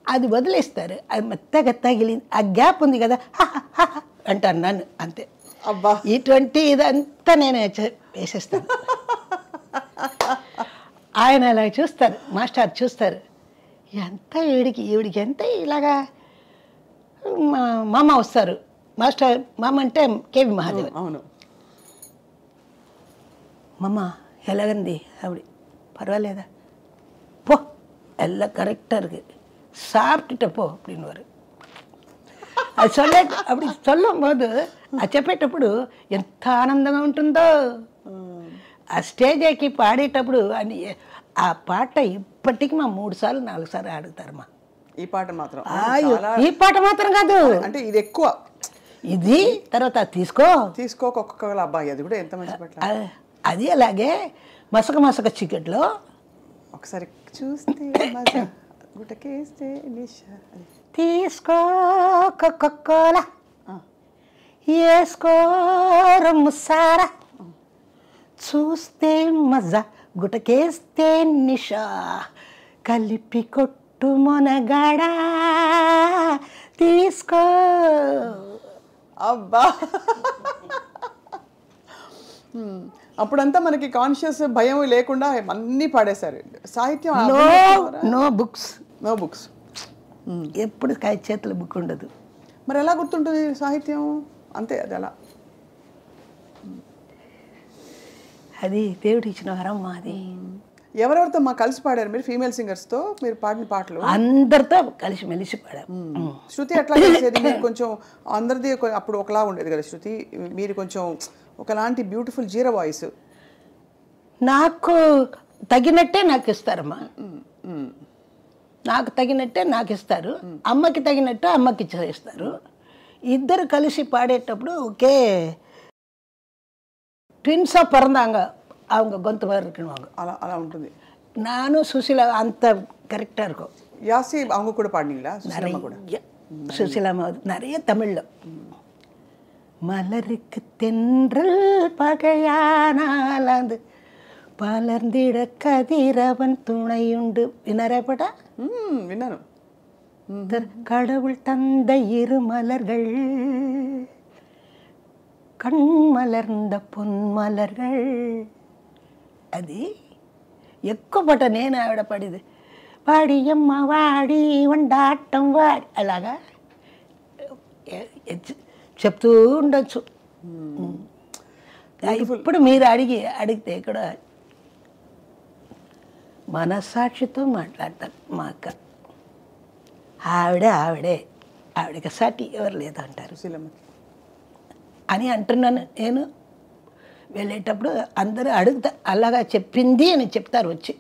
అది వదిలేస్తారు. అది మెత్తగా తగిలింది, ఆ గ్యాప్ ఉంది కదా అంటాను నన్ను. అంతే.
అబ్బా,
ఇటువంటి ఇదంతా నేను వేసేస్తాను. ఆయన అలా చూస్తారు, మాస్టర్ చూస్తారు. ఎంత ఈవిడికి ఎంత ఇలాగా మా మామ వస్తారు, మాస్టర్ మామ అంటే కేవి మహాదేవ్.
అవును.
మామ ఎలాగంది ఆవిడ, పర్వాలేదా, போ எல்லாம் கரெக்டாக இருக்குது, சாப்பிட்டுட்ட போ அப்படின்னுவார். అది அப்படி சொல்லும் போது అది చెప్పేటప్పుడు ఎంత ఆనందంగా ఉంటుందో. ఆ స్టేజ్ ఎక్కి పాడేటప్పుడు అని ఆ పాట ఇప్పటికీ మా 3 సార్లు 4 సార్లు ఆడుతారమ్మా.
ఈ పాట మాత్రం
ఈ పాట మాత్రం కాదు,
అంటే ఇది ఎక్కువ,
ఇది తర్వాత
ఒక్కొక్క అబ్బాయి, అది కూడా ఎంత మంచి పాట.
అది అలాగే మసక మసక చీకట్లో
ఒకసారి చూస్తే మజా గుటకేస్తే నిషా,
తీసుకో కోలా వేసుకో రమ్ముసారా, చూస్తే మజా గుటకేస్తే నిషా, కలిపి కొట్టు మొనగాడా తీసుకో.
అబ్బా, అప్పుడంతా మనకి కాన్షియస్ భయం లేకుండా అన్నీ పాడేశారు. సాహిత్యం
నో బుక్స్ ఎప్పుడు చేతుల బుక్ ఉండదు.
మరి ఎలా గుర్తుంటుంది సాహిత్యం? అంతే, అది అలా,
అది దేవుడు ఇచ్చిన వరం మాది.
ఎవరెవరితో కలిసి పాడారు మీరు? ఫీమేల్ సింగర్స్తో మీరు పాడిన పాటలు
అందరితో కలిసి మెలిసి పాడారు.
శృతి ఎట్లా చేసేది? మీరు కొంచెం అందరిది అప్పుడు ఒకలా ఉండేది కదా శృతి, మీరు కొంచెం ఒకలాంటి బ్యూటిఫుల్ జీరో వాయిస్.
నాకు తగినట్టే నాకు ఇస్తారమ్మా, నాకు తగినట్టే నాకు ఇస్తారు, అమ్మకి తగినట్టు అమ్మకి ఇస్తారు. ఇద్దరు కలిసి పాడేటప్పుడు ఒకే ట్విన్ஸாக பிறந்தாங்க, அவங்க గొంతు வரைக்கும்
అలా అలా ఉంటుంది.
நானும் சுசிலா அந்த கரெக்டாக இருக்கும்.
யாசி அவங்க கூட பாடினீங்களா? சுசிலா கூட,
சுசிலா நிறைய தமிழில். மலருக்கு தென்றல் பகையானால் அது பலர்ந்திட கதிரவன் துணையுண்டு வினரப்படா.
வின்னாரு.
கடவுள் தந்த இரு மலர்கள் கண் మలర్ந்த పొన్మలర్గల్, అది ఎక్కువ పాట నేను ఆవిడ పాడేది. వాడియమ్మ వాడి వండాటం వాడి, అలాగా చెప్తూ ఉండొచ్చు. ఇప్పుడు మీరు అడిగితే కూడా మనస్సాక్షితో మాట్లాడతారు మా అక్క. ఆవిడకి సాటి ఎవరు లేదంటారు అని అంటున్నాను నేను. వెళ్ళేటప్పుడు అందరూ అడుగుతా, అలాగా చెప్పింది అని చెప్తారు వచ్చి.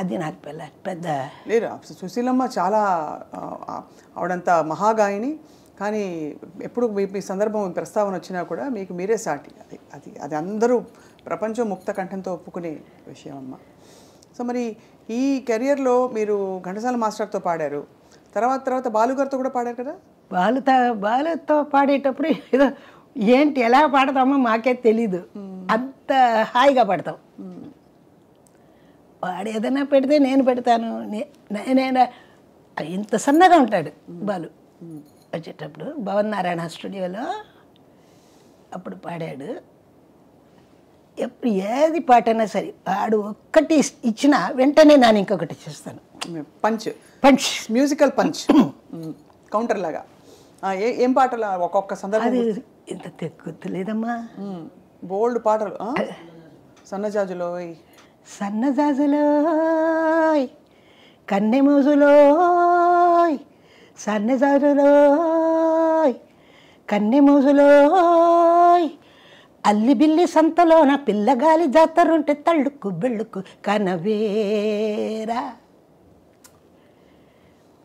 అది నాకు పెద్ద
లేదు. సుశీలమ్మ చాలా ఆవిడంత మహాగాయని, కానీ ఎప్పుడు మీ సందర్భం ప్రస్తావన వచ్చినా కూడా మీకు మీరే సాటి. అది అది అందరూ ప్రపంచం ముక్త కంఠంతో ఒప్పుకునే విషయం అమ్మ. సో మరి ఈ కెరియర్లో మీరు ఘంటసాల మాస్టర్తో పాడారు, తర్వాత బాలుగారితో కూడా పాడారు కదా?
బాలుతో పాడేటప్పుడు ఏదో ఏంటి ఎలా పాడతామో మాకే తెలీదు, అంత హాయిగా పాడతాం. వాడు ఏదైనా పెడితే నేను పెడతాను. నేనైనా ఇంత సన్నగా ఉంటాడు బాలు. వచ్చేటప్పుడు భవన్ నారాయణ స్టూడియోలో అప్పుడు పాడాడు. ఎప్పుడు ఏది పాటైనా సరే వాడు ఒక్కటి ఇచ్చినా వెంటనే నేను ఇంకొకటి చేస్తాను.
పంచ్ మ్యూజికల్ పంచ్ కౌంటర్ లాగా. ఏం పాటలు ఒక్కొక్క సందర్భం?
ఇంత గుర్తులేదమ్మా,
బోల్డ్ పాటలు. సన్నజాజులోయ్
కన్నెమూజులోయ్, సన్నజాజులోయ్ కన్నెమూజులోయ్, అల్లిబిల్లి సంతలోన పిల్లగాలి జాతరుంటే తళ్ళుకు బెళ్ళుకు కనవేరా,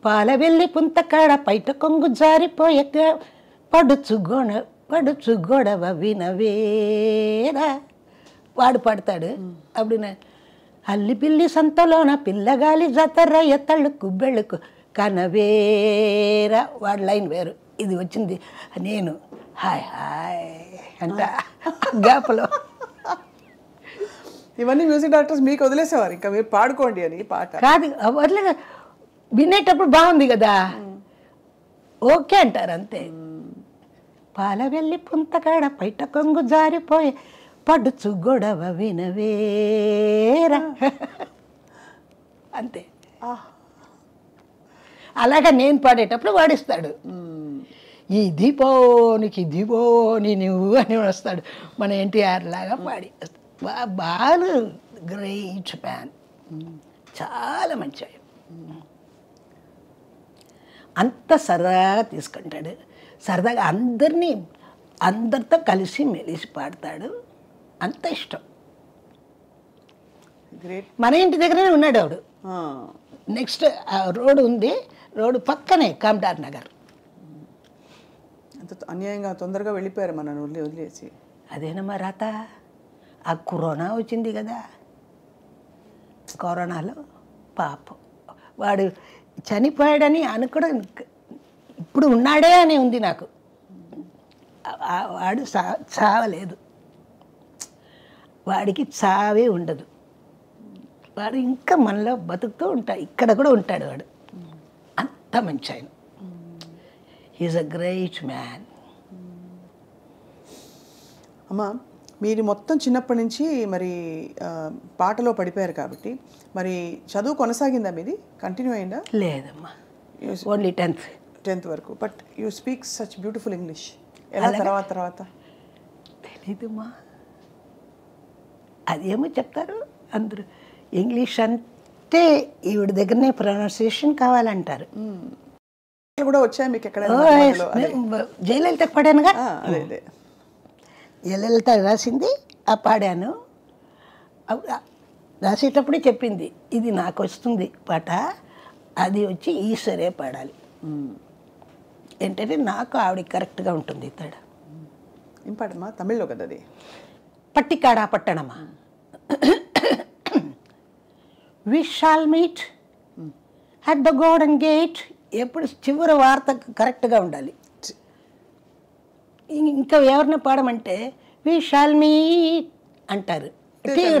పాలవెల్లి పుంతకాడ పైట కొంగు జారిపోయే పడుచు గొడవ వినవేరా. వాడు పాడతాడు. అప్పుడు అల్లిపిల్లి సంతలోన పిల్లగాలి జాతరయ్య తళ్ళుకు బెళ్ళుకు కనవేరా. వాడు లైన్ వేరు, ఇది వచ్చింది నేను హాయ్ హాయ్ అంట గ్యాప్లో.
ఇవన్నీ మ్యూజిక్ డైరెక్టర్స్ మీకు వదిలేసేవారు, ఇంకా మీరు పాడుకోండి అని పాట
కాదు. వదిలే వినేటప్పుడు బాగుంది కదా, ఓకే అంటారు అంతే. పాలవెల్లి పుంతకాడ పైట కొంగు జారిపోయే పడుచు గొడవ వినవేరా అంతే. అలాగా నేను పాడేటప్పుడు వాడిస్తాడు. ఈ దీపోనికి దీపోని నువ్వు అని వస్తాడు. మన ఎన్టీఆర్ లాగా పాడి బాలు గ్రేట్ మ్యాన్, చాలా మంచి ఆయన. అంత సరదాగా తీసుకుంటాడు, సరదాగా అందరితో కలిసి మెలిసి పాడతాడు. అంత ఇష్టం.
గ్రేట్.
మన ఇంటి దగ్గరనే ఉన్నాడు ఆవిడ. నెక్స్ట్ రోడ్డు ఉంది, రోడ్డు పక్కనే కామ్టార్ నగర్.
అంత అన్యాయంగా తొందరగా వెళ్ళిపోయారు మన వదిలేసి.
అదేనమ్మా రాత. ఆ కరోనా వచ్చింది కదా, కరోనాలో పాపం వాడు చనిపోయాడని అనుకోవడం, ఇప్పుడు ఉన్నాడే అని ఉంది నాకు. వాడు చావలేదు, వాడికి చావే ఉండదు. వాడు ఇంకా మనలో బతుకుతూ ఉంటాడు, ఇక్కడ కూడా ఉంటాడు వాడు. అంత మంచి ఆయన. He is a great man.
అమ్మా, మీరు మొత్తం చిన్నప్పటి నుంచి మరి పాటలో పడిపోయారు కాబట్టి మరి చదువు కొనసాగిందా? మీది కంటిన్యూ అయిందా?
లేదమ్మా, ఓన్లీ 10th
వరకు. But you speak such beautiful English. ఎలా తర్వాత
తెలీదమ్మా, అదేమో చెప్తారు అందరూ. ఇంగ్లీష్ అంటే ఈవిడ దగ్గరనే ప్రొనౌన్సియేషన్ కావాలంటారు.
కూడా వచ్చాయి మీకు ఎక్కడ?
జయలలిత పాడానుగా.
అదే
జయలలిత రాసింది, ఆ పాడాను. రాసేటప్పుడే చెప్పింది, ఇది నాకు వస్తుంది పాట, అది వచ్చి ఈశ్వరే పాడాలి. ఏంటంటే నాకు ఆవిడ కరెక్ట్గా ఉంటుంది. తేడా
ఏం పాడమ్మా? తమిళ్లో కదా అది.
పట్టికాడా పట్టణమా. We shall meet at the golden gate. ఎప్పుడు చివరి వార్త కరెక్ట్గా ఉండాలి. ఇంకా ఎవరిని పాడమంటే వి షాల్ మీట్ అంటారు,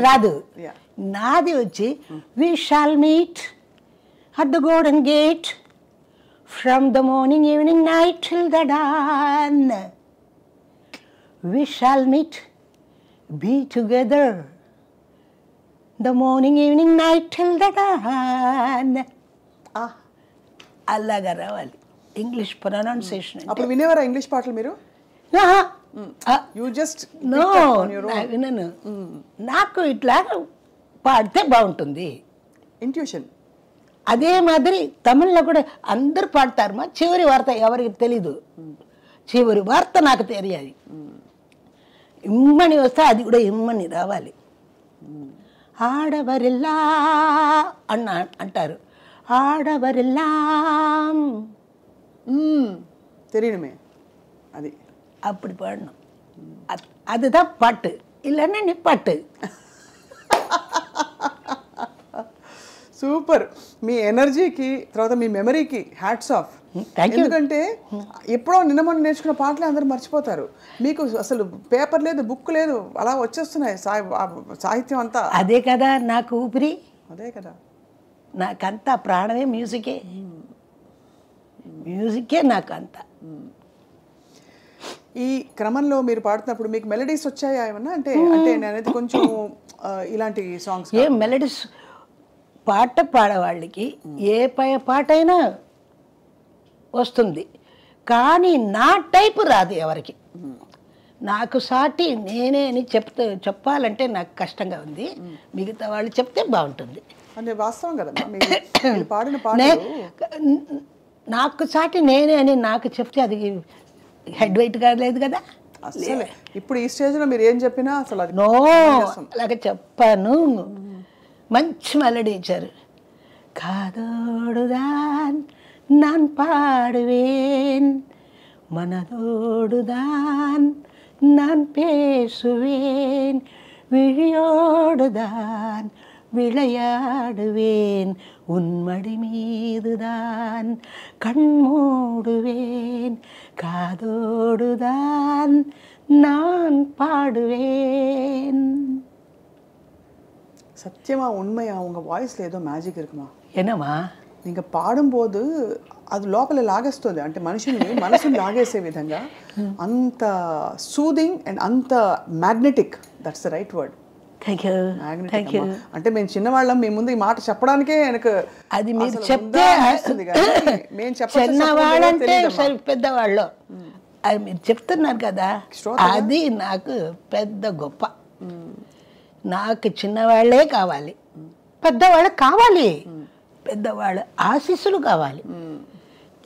రాదు. నాది వచ్చి we shall meet at the golden gate from the morning evening night till the dawn. We shall meet, be together, the morning, evening, night till the dawn. అలాగా రావాలి ఇంగ్లీష్ ప్రొనౌన్సియేషన్.
అప్పుడు వినేవారా English పాటలు మీరు?
వినను. నాకు ఇట్లా పాడితే బాగుంటుంది.
ఇంట్యూషన్.
అదే మాదిరి తమిళ్లో కూడా అందరు పాడతారు. మా చివరి వార్త ఎవరికి తెలీదు, చివరి వార్త నాకు తెలియాలి. ఇమ్మని వస్తే అది కూడా ఇమ్మని రావాలి. ఆడవరిల్లా అంటారు, ఆడవరిల్లా
தெரியணுமே అది.
அப்படி பாடணும். அதுதான் பாட்டு, இல்லைன்னா நீ பாட்டு.
సూపర్. మీ ఎనర్జీకి తర్వాత మీ మెమరీకి హ్యాట్స్ ఆఫ్. ఎందుకంటే ఎప్పుడో నిన్న మొన్న నేర్చుకున్న పాటలే అందరూ మర్చిపోతారు. మీకు అసలు పేపర్ లేదు, బుక్ లేదు, అలా వచ్చేస్తున్నాయి సాహిత్యం అంతా.
అదే కదా నాకు ఊపిరి,
అదే కదా
నాకంతా ప్రాణమే మ్యూజికే. మ్యూజికే నాకు అంతా.
ఈ క్రమంలో మీరు పాడుతున్నప్పుడు మీకు మెలడీస్ వచ్చాయా ఏమన్నా? అంటే నేనైతే కొంచెం ఇలాంటి సాంగ్స్
ఏ మెలడీస్ పాట పాడేవాళ్ళకి ఏ పాట అయినా వస్తుంది, కానీ నా టైపు రాదు ఎవరికి. నాకు సాటి నేనే అని చెప్పాలంటే నాకు కష్టంగా ఉంది. మిగతా వాళ్ళు చెప్తే బాగుంటుంది.
అంటే వాస్తవం కదా పాడిన పాట.
నాకు సాటి నేనే అని నాకు చెప్తే అది హెడ్ వెయిట్ కాలేదు కదా.
అసలు ఇప్పుడు ఈ స్టేజ్లో మీరు ఏం చెప్పినా అసలు
నో అలాగే చెప్పాను. మంచి మెలడీ ఇచ్చారు. కాదోడుదాన్ நான் பாடுவேன், மனதோடுதான் நான் பேசுவேன், விழியோடுதான் விளையாடுவேன், உன்மடி மீதுதான் கண் மூடுவேன், காதோடுதான் நான் பாடுவேன்.
சத்தியமா உண்மையா உங்க வாய்ஸ்ல ஏதோ மேஜிக் இருக்குமா?
என்னம்மா
நீங்கள் పాడుம்போது అది లోపల లాగేస్తుంది. అంటే మనసుని లాగేసే విధంగా అంత సూదింగ్ అండ్ అంత magnetic. That's the right word.
Thank you thank you.
అంటే మేము చిన్నవాళ్ళం మీ ముందు ఈ మాట చెప్పడానికే వెనక
అది మీరు చెప్తే చిన్నవాళ్ళంటే సరే పెద్దవాళ్ళు అది మీరు చెప్తున్నారు కదా, అది నాకు పెద్ద గొప్ప. నాకు చిన్నవాళ్ళే కావాలి, పెద్దవాళ్ళు కావాలి, పెద్దవాళ్ళ ఆశీస్సులు కావాలి.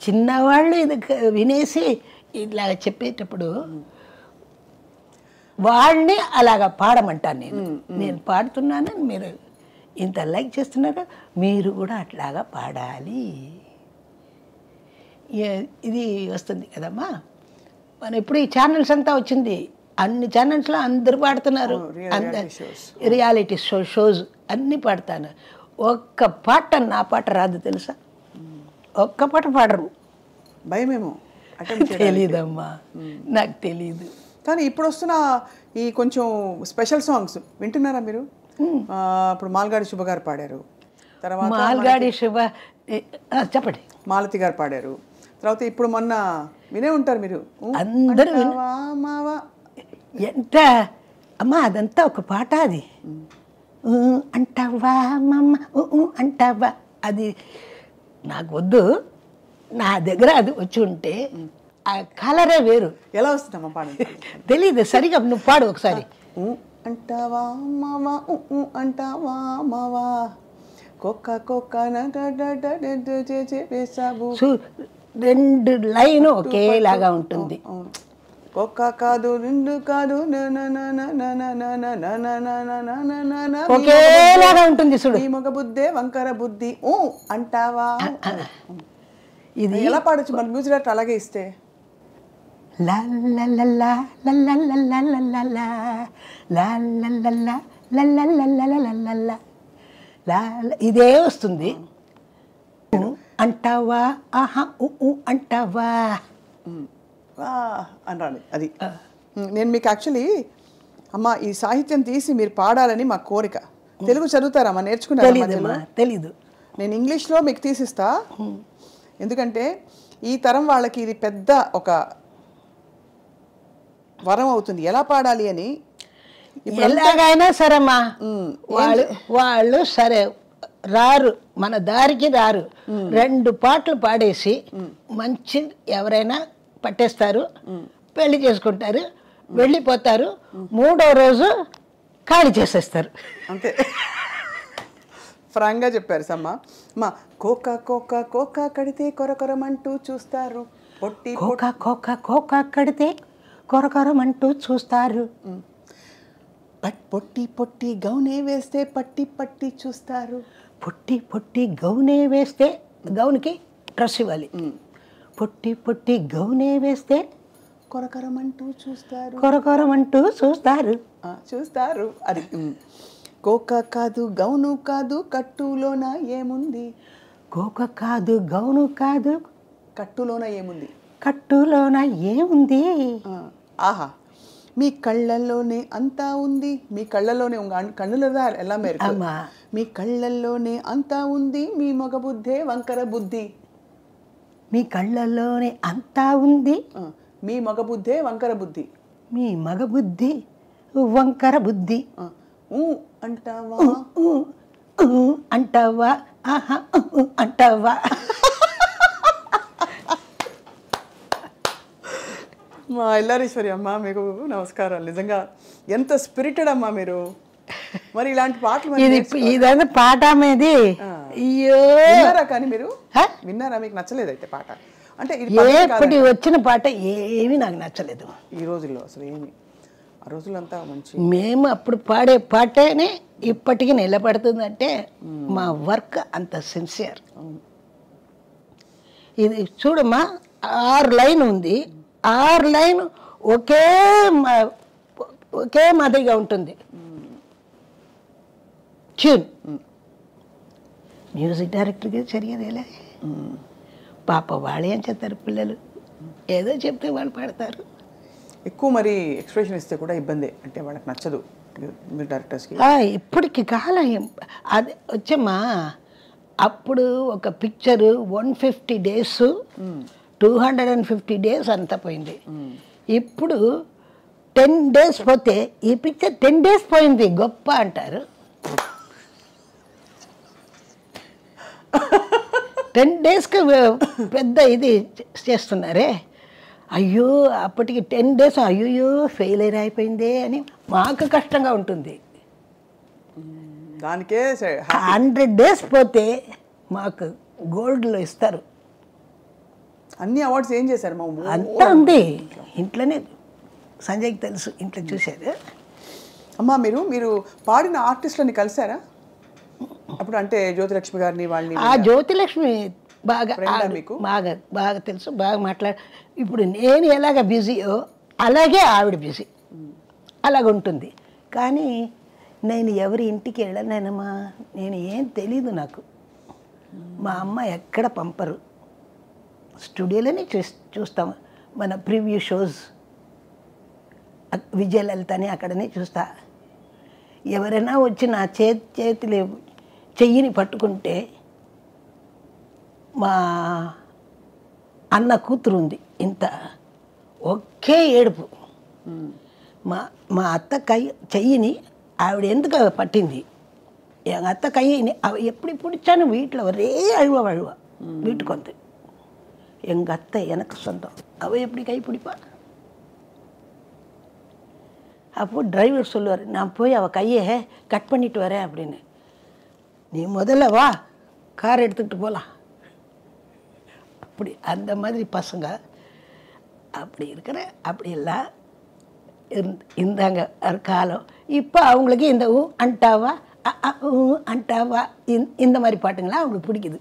చిన్నవాళ్ళు ఇది వినేసి ఇలా చెప్పేటప్పుడు వాళ్ళని అలాగా పాడమంటాను. నేను పాడుతున్నాను, మీరు ఇంత లైక్ చేస్తున్నారు, మీరు కూడా అట్లాగా పాడాలి. ఇది వస్తుంది కదమ్మా. మనం ఇప్పుడు ఈ ఛానల్స్ అంతా వచ్చింది, అన్ని ఛానల్స్లో అందరు పాడుతున్నారు, రియాలిటీ షోస్ అన్నీ పాడతాను. ఒక్క పాట నా పాట రాదు తెలుసా, ఒక్క పాట పాడరు.
భయమేమో
తెలీదమ్మా, నాకు తెలీదు.
కానీ ఇప్పుడు వస్తున్న ఈ కొంచెం స్పెషల్ సాంగ్స్ వింటున్నారా మీరు? ఇప్పుడు మాల్గాడి శుభ గారు పాడారు, తర్వాత
మాల్గాడి శుభ చెప్పండి,
మాలతి గారు పాడారు, తర్వాత ఇప్పుడు మొన్న వినే ఉంటారు మీరు,
అందరూ ఎంత అమ్మా అదంతా ఒక పాట. అది అంటావా మమ్మ అంటావా, అది నాకు వద్దు. నా దగ్గర అది వచ్చి ఉంటే ఆ కలరే వేరు.
ఎలా వస్తుందమ్మా పాడండి?
తెలీదు సరిగా, నువ్వు పాడు ఒకసారి.
అంటావా మావా అంటావా మావా కొక్క కొక్క
రెండు లైన్ ఒకేలాగా ఉంటుంది.
ఒక్క కాదు రెండు కాదు
ఒకేలాగా ఉంటుంది చూడు.
ఈ మగ బుద్ధే వంకర బుద్ధి అంటావా.
ఇది
ఎలా పాడచ్చు మన మ్యూజిక్ డైరెక్టర్ అలాగే ఇస్తే?
ఇదే వస్తుంది. అంటావా ఆహా అంటావా
అనాలి. అది నేను మీకు యాక్చువల్లీ అమ్మ ఈ సాహిత్యం తీసి మీరు పాడాలని మా కోరిక. తెలుగు చదువుతారమ్మా, నేర్చుకున్నారా?
తెలీదు.
నేను ఇంగ్లీష్లో మీకు తీసిస్తా, ఎందుకంటే ఈ తరం వాళ్ళకి ఇది పెద్ద ఒక వరం అవుతుంది ఎలా పాడాలి అని.
ఎలాగైనా సరేమ్మా, వాళ్ళు సరే రారు, మన దారికి రారు. రెండు పాటలు పాడేసి మంచి ఎవరైనా పట్టేస్తారు, పెళ్లి చేసుకుంటారు, వెళ్ళిపోతారు. మూడో రోజు ఖాళీ చేసేస్తారు.
అంతే. ఫ్రాంక్గా చెప్పారు సమ్మ. మా కోక కోక కోక కడితే కొరకొరమంటూ చూస్తారు, పొట్టి
కోక కోక కోక కడితే కొరకొరమంటూ చూస్తారు,
పొట్టి పొట్టి గౌనే వేస్తే పట్టి పట్టి చూస్తారు.
పొట్టి పొట్టి గౌనే వేస్తే గౌన్కి డ్రెస్ ఇవ్వాలి. పొట్టి పొట్టి గౌనే వేస్తే
కొరకొరమంటూ చూస్తారు,
కొరకొరమంటూ చూస్తారు
చూస్తారు. అది కోక కాదు గౌను కాదు కట్టులోన ఏముంది,
కోక కాదు గౌను కాదు
కట్టులోన ఏముంది,
కట్టులోన ఏముంది.
ఆహా మీ కళ్ళల్లోనే అంతా ఉంది, మీ కళ్ళల్లోనే కన్నులదా ఎలా మేరకు, మీ కళ్ళల్లోనే అంతా ఉంది, మీ మగ బుద్ధే వంకర బుద్ధి.
మీ కళ్ళల్లోనే అంతా ఉంది,
మీ మగ బుద్ధే వంకర బుద్ధి,
మీ మగ బుద్ధి వంకర బుద్ధి.
అంటావా
అంటావా ఆహా అంటావా.
మా ఎల్లారీశ్వరి అమ్మ మీకు నమస్కారాలు. నిజంగా ఎంత స్పిరిటెడ్ అమ్మా మీరు. మరి ఇలాంటి పాటలు
ఇదైనా పాట మీది
విన్నారా? కానీ మీరు విన్నారా? మీకు నచ్చలేదు అయితే పాట? అంటే
ఎప్పటి వచ్చిన పాట ఏమీ నాకు నచ్చలేదు
ఈ రోజుల్లో అసలు ఏమి. ఆ రోజులంతా మంచి
మేము అప్పుడు పాడే పాటనే ఇప్పటికీ నిలబడుతుందంటే మా వర్క్ అంత సిన్సియర్. ఇది చూడమ్మా, 6 లైన్ ఉంది, 6 లైన్ ఒకే మాదిరిగా ఉంటుంది ట్యూన్. మ్యూజిక్ డైరెక్టర్గా జరిగేదేలే. పాప వాళ్ళు ఏం చేస్తారు, పిల్లలు ఏదో చెప్తే వాళ్ళు పాడతారు.
ఎక్కువ మరి ఎక్స్ప్రెషన్ ఇస్తే కూడా ఇబ్బంది, అంటే వాళ్ళకి నచ్చదు డైరెక్టర్స్కి.
ఇప్పటికి కాలం అది వచ్చమ్మా. అప్పుడు ఒక పిక్చరు 150 days 250 days అంతా పోయింది. ఇప్పుడు 10 days పోతే ఈ పిక్చర్ 10 days పోయింది గొప్ప అంటారు. 10 daysకి పెద్ద ఇది చేస్తున్నారే. అయ్యో అప్పటికి 10 days అయ్యో ఫెయిలియర్ అయిపోయిందే అని మాకు కష్టంగా ఉంటుంది.
దానికే
100 days పోతే మాకు గోల్డ్లో ఇస్తారు.
అన్ని అవార్డ్స్ ఏం చేశారు మా
అంతా ఉంది ఇంట్లోనే. సంజయ్కి తెలుసు, ఇంట్లో చూశారు.
అమ్మా మీరు పాడిన ఆర్టిస్టులని కలిసారా అప్పుడు? అంటే జ్యోతిలక్ష్మి గారిని వాళ్ళని.
ఆ జ్యోతిలక్ష్మి బాగా
మీకు
బాగా బాగా తెలుసు, బాగా ఇప్పుడు నేను ఎలాగ బిజీయో అలాగే ఆవిడ బిజీ, అలాగ ఉంటుంది. కానీ నేను ఎవరి ఇంటికి వెళ్ళలేనమ్మా, నేను ఏం తెలీదు నాకు. మా అమ్మ ఎక్కడ పంపరు, స్టూడియోలోనే చూస్తాము. మన ప్రివ్యూ షోస్ విజయలలితని అక్కడనే చూస్తా. ఎవరైనా వచ్చి నా చేతిలో చెయ్యిని పట్టుకుంటే, మా అన్న కూతురు ఉంది ఇంత, ఒకే ఏడుపు. మా అత్త చెయ్యిని ఆవిడ ఎందుకు పట్టింది, అత్త కయ్యిని ఎప్పుడు பிடிச்சானு வீட்டில் ஒரே அழுவ வீட்டுக்கு வந்து. எங்கள் அத்தை எனக்கு சொந்தம், அவள் எப்படி கை பிடிப்பா? அப்போது டிரைவர் சொல்லுவார், நான் போய் அவள் கையை கட் பண்ணிட்டு வரேன் அப்படின்னு. நீ முதல்ல வா, கார் எடுத்துக்கிட்டு போகலாம். அப்படி அந்த மாதிரி பசங்க அப்படி இருக்கிற அப்படியெல்லாம் இருந்தாங்க காலம். இப்போ அவங்களுக்கு இந்த அண்டாவா அண்டாவா இந்த மாதிரி பாட்டுங்களாம் அவங்களுக்கு பிடிக்குது.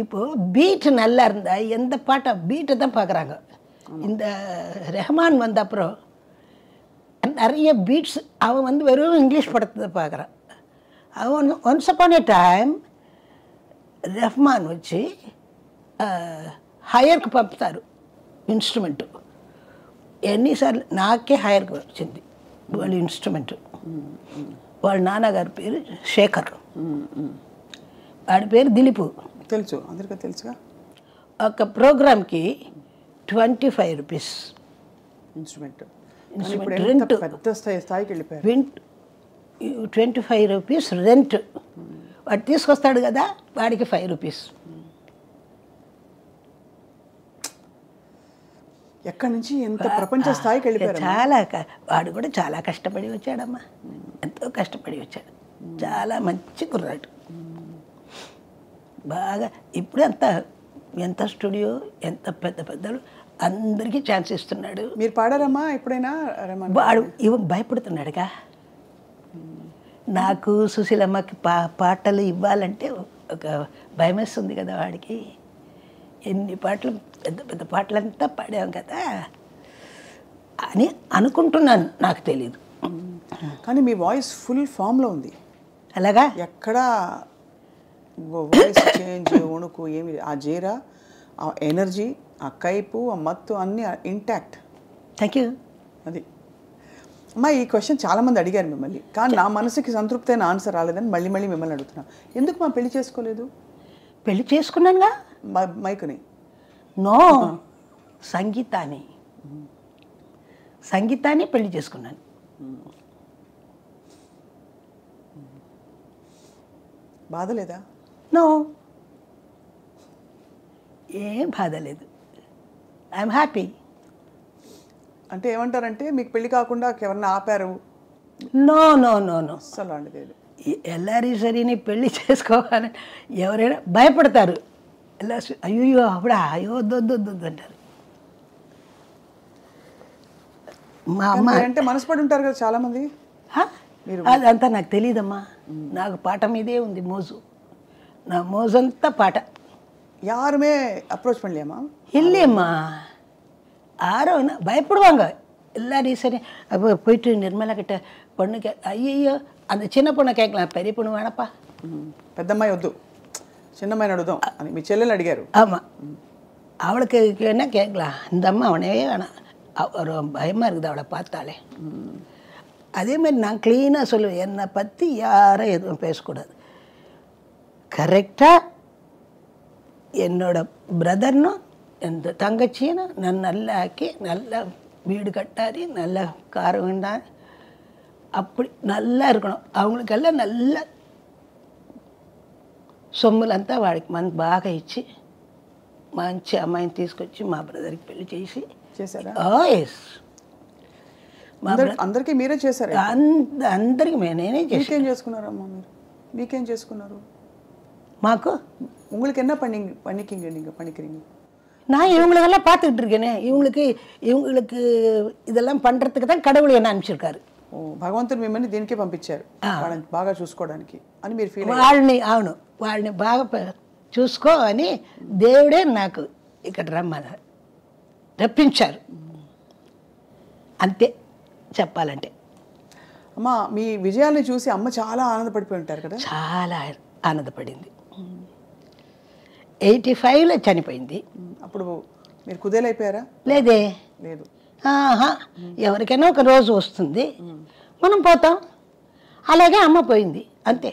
இப்போது பீட்டு நல்லா இருந்தால் எந்த பாட்டை பீட்டை தான் பார்க்குறாங்க. இந்த ரெஹ்மான் வந்த அப்புறம் நிறைய பீட்ஸ் அவன் வந்து வெறும் இங்கிலீஷ் படத்தை தான் பார்க்குறான். அவன் once upon a time Rahman వచ్చి హైయర్కి పంపుతారు ఇన్స్ట్రుమెంటు. ఎన్నిసార్లు నాకే హైయర్కి వచ్చింది వాళ్ళ ఇన్స్ట్రుమెంటు. వాళ్ళ నాన్నగారి పేరు శేఖర్, వాడి పేరు దిలీపు.
తెలుసు, అందరికీ తెలుసుగా.
ఒక ప్రోగ్రామ్కి 25 రూపీస్
ఇన్స్ట్రుమెంట్.
రెంట్,
పెద్ద స్థాయికి వెళ్ళిపోయారు.
25 రూపీస్ రెంట్. వాడు తీసుకొస్తాడు కదా, వాడికి 5 రూపీస్.
ఎక్కడి నుంచి ఎంత ప్రపంచ స్థాయికి వెళ్ళిపోయారు.
చాలా వాడు కూడా చాలా కష్టపడి వచ్చాడమ్మా, ఎంతో కష్టపడి వచ్చాడు. చాలా మంచి కుర్రాడు బాగా. ఇప్పుడు ఎంత స్టూడియో, ఎంత పెద్ద పెద్దలు అందరికీ ఛాన్స్ ఇస్తున్నాడు.
మీరు పాడారమ్మా ఎప్పుడైనా?
వాడు భయపడుతున్నాడుగా. నాకు సుశీలమ్మకి పాటలు ఇవ్వాలంటే ఒక భయం వేస్తుంది కదా వాడికి. ఎన్ని పాటలు, పెద్ద పెద్ద పాటలంతా పాడాం కదా అని అనుకుంటున్నాను, నాకు తెలీదు.
కానీ మీ వాయిస్ ఫుల్ ఫామ్లో ఉంది.
అలాగా
ఎక్కడా వాయిస్ చేంజ్, వణుకు ఏమి, ఆ జీరా, ఆ ఎనర్జీ, ఆ కైపు, ఆ మత్తు అన్నీ ఇంటాక్ట్.
Thank you.
అది అమ్మా. ఈ క్వశ్చన్ చాలామంది అడిగారు మిమ్మల్ని, కానీ నా మనసుకి సంతృప్తి అయిన ఆన్సర్ రాలేదని మళ్ళీ మిమ్మల్ని అడుగుతున్నాను. ఎందుకు మా పెళ్లి చేసుకోలేదు?
పెళ్లి చేసుకున్నానుగా
మైకుని.
నో, సంగీతాన్ని పెళ్లి చేసుకున్నాను.
బాధ లేదా?
నో, ఏం బాధ లేదు. I'm happy.
అంటే ఏమంటారంటే మీకు పెళ్లి కాకుండా ఎవరన్నా ఆపారు?
నో నో నో నో,
అసలు అలాంటిది
ఎల్లారీశ్వరిని పెళ్లి చేసుకోవాలని ఎవరైనా భయపడతారు. అయ్యో అప్పుడా అయ్యో వద్దొద్దు అంటారు. మా అమ్మ
అంటే మనసుపడి ఉంటారు కదా చాలామంది.
అదంతా నాకు తెలియదమ్మా. నాకు పాట మీదే ఉంది మోజు. నా మోజంతా పాట.
யாருமே அப்ரோச் பண்ணலையாம்மா?
இல்லையம்மா, யாரும் பயப்படுவாங்க எல்லாரையும். சரி, அப்போ போயிட்டு நிர்மலா கிட்ட பொண்ணு ஐயோ அந்த சின்ன பொண்ணை கேட்கலாம், பெரிய பொண்ணு வேணப்பா.
పెద్దమ్మాయి వద్దు, చిన్నమ్మాయిని అడుగుదాం అని మీ చెల్లెలు అడిగారు.
ஆமாம், அவளுக்கு என்ன கேட்கலாம், இந்த அம்மா அவனே வேணாம், ஒரு பயமாக இருக்குது அவளை பார்த்தாலே. அதேமாதிரி நான் க்ளீனாக சொல்லுவேன், என்னை பற்றி யாரும் எதுவும் பேசக்கூடாது. கரெக்டாக என்னோட பிரதர்னும் இந்த தங்கச்சியும் நான் நல்லா ஆக்கி நல்லா வீடு கட்டாரி நல்லா காரம் உண்டா அப்படி நல்லா இருக்கணும். அவங்களுக்கெல்லாம் நல்ல సొమ్ములంతా వాడికి మనకు బాగా ఇచ్చి మంచి అమ్మాయిని తీసుకొచ్చి మా బ్రదర్కి పెళ్లి చేసి
చేశారా?
ఎస్.
అందరికీ మీరే చేశారు?
అందరికి నేనే చేసి.
మీకేం చేసుకున్నారమ్మా మీరు? మీకేం చేసుకున్నారు?
మాకు
உங்களுக்கு என்ன பண்ணிக்கிங்க நீங்கள் பண்ணிக்கிறீங்க?
நான் இவங்களுக்கெல்லாம் பார்த்துக்கிட்டு இருக்கேனே. இவங்களுக்கு இதெல்லாம் பண்ணுறதுக்கு தான் கடவுள் என்ன அனுப்பிச்சிருக்காரு.
భగవంతుడు మిమ్మల్ని దీనికే పంపించారు, వాళ్ళని బాగా చూసుకోవడానికి అని మీరు ఫీల్?
అవును, వాళ్ళని బాగా చూసుకో అని దేవుడే నాకు ఇక్కడ రప్పించారు. అంతే చెప్పాలంటే.
అమ్మ మీ విజయాన్ని చూసి అమ్మ చాలా ఆనందపడిపోయి ఉంటారు కదా?
చాలా ఆనందపడింది. 85లో చనిపోయింది.
అప్పుడు మీరు కుదేలైపోయారా?
లేదే,
లేదు.
ఎవరికైనా ఒక రోజు వస్తుంది, మనం పోతాం. అలాగే అమ్మ పోయింది అంతే.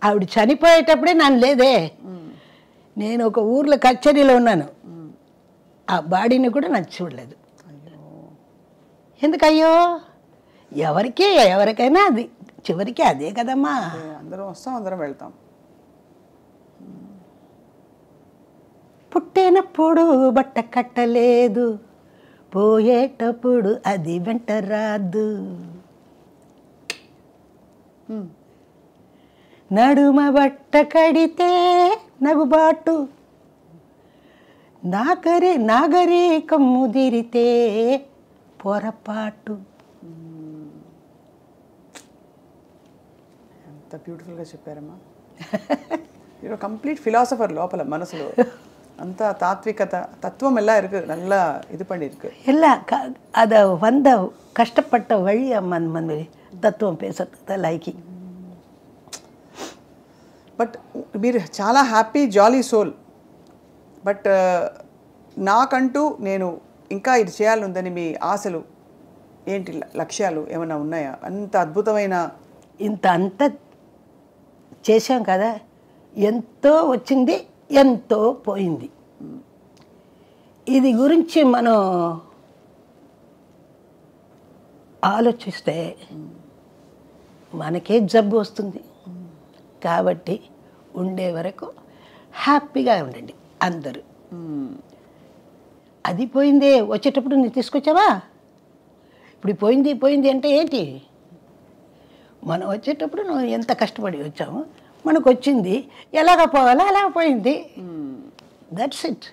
ఆవిడ చనిపోయేటప్పుడే నన్ను లేదే, నేను ఒక ఊర్లో కచేరీలో ఉన్నాను. ఆ బాడీని కూడా నాకు చూడలేదు. ఎందుకయ్యో, ఎవరికైనా అది చివరికి అదే కదమ్మా.
అందరం వస్తాం, అందరం వెళ్తాం.
పుట్టినప్పుడు బట్ట కట్టలేదు, పోయేటప్పుడు అది వెంట రాదు. నడుమ బట్ట కడితే నగుబాటు, నాగరికం ముదిరితే పొరపాటు.
ఎంత బ్యూటిఫుల్గా చెప్పారమ్మా. మీరు కంప్లీట్ ఫిలాసఫర్ లోపల, మనసులో అంత தாத்விகத தத்துவம் எல்லாம் இருக்கு, நல்லா இது பண்ணிருக்கு.
எல்லாம் அதை வந்த கஷ்டப்பட்ட வழி அந்த தத்துவம் பேசுறதுக்கு தான் லைக்கி.
బట్ మీరు చాలా హ్యాపీ జాలీ సోల్. బట్ నాకంటూ నేను ఇంకా ఇది చేయాలనుందని మీ ఆశలు ఏంటి, లక్ష్యాలు ఏమైనా ఉన్నాయా? అంత అద్భుతమైన
అంత చేశాం కదా, ఎంతో వచ్చింది, ఎంతో పోయింది. ఇది గురించి మనం ఆలోచిస్తే మనకే జబ్బు వస్తుంది. కాబట్టి ఉండే వరకు హ్యాపీగా ఉండండి అందరూ. అది పోయిందే, వచ్చేటప్పుడు నువ్వు తీసుకొచ్చావా? ఇప్పుడు పోయింది అంటే ఏంటి? మనం వచ్చేటప్పుడు నువ్వు ఎంత కష్టపడి వచ్చాము, మనకు వచ్చింది, ఎలాగ పోవాలో అలాగ పోయింది. That's it.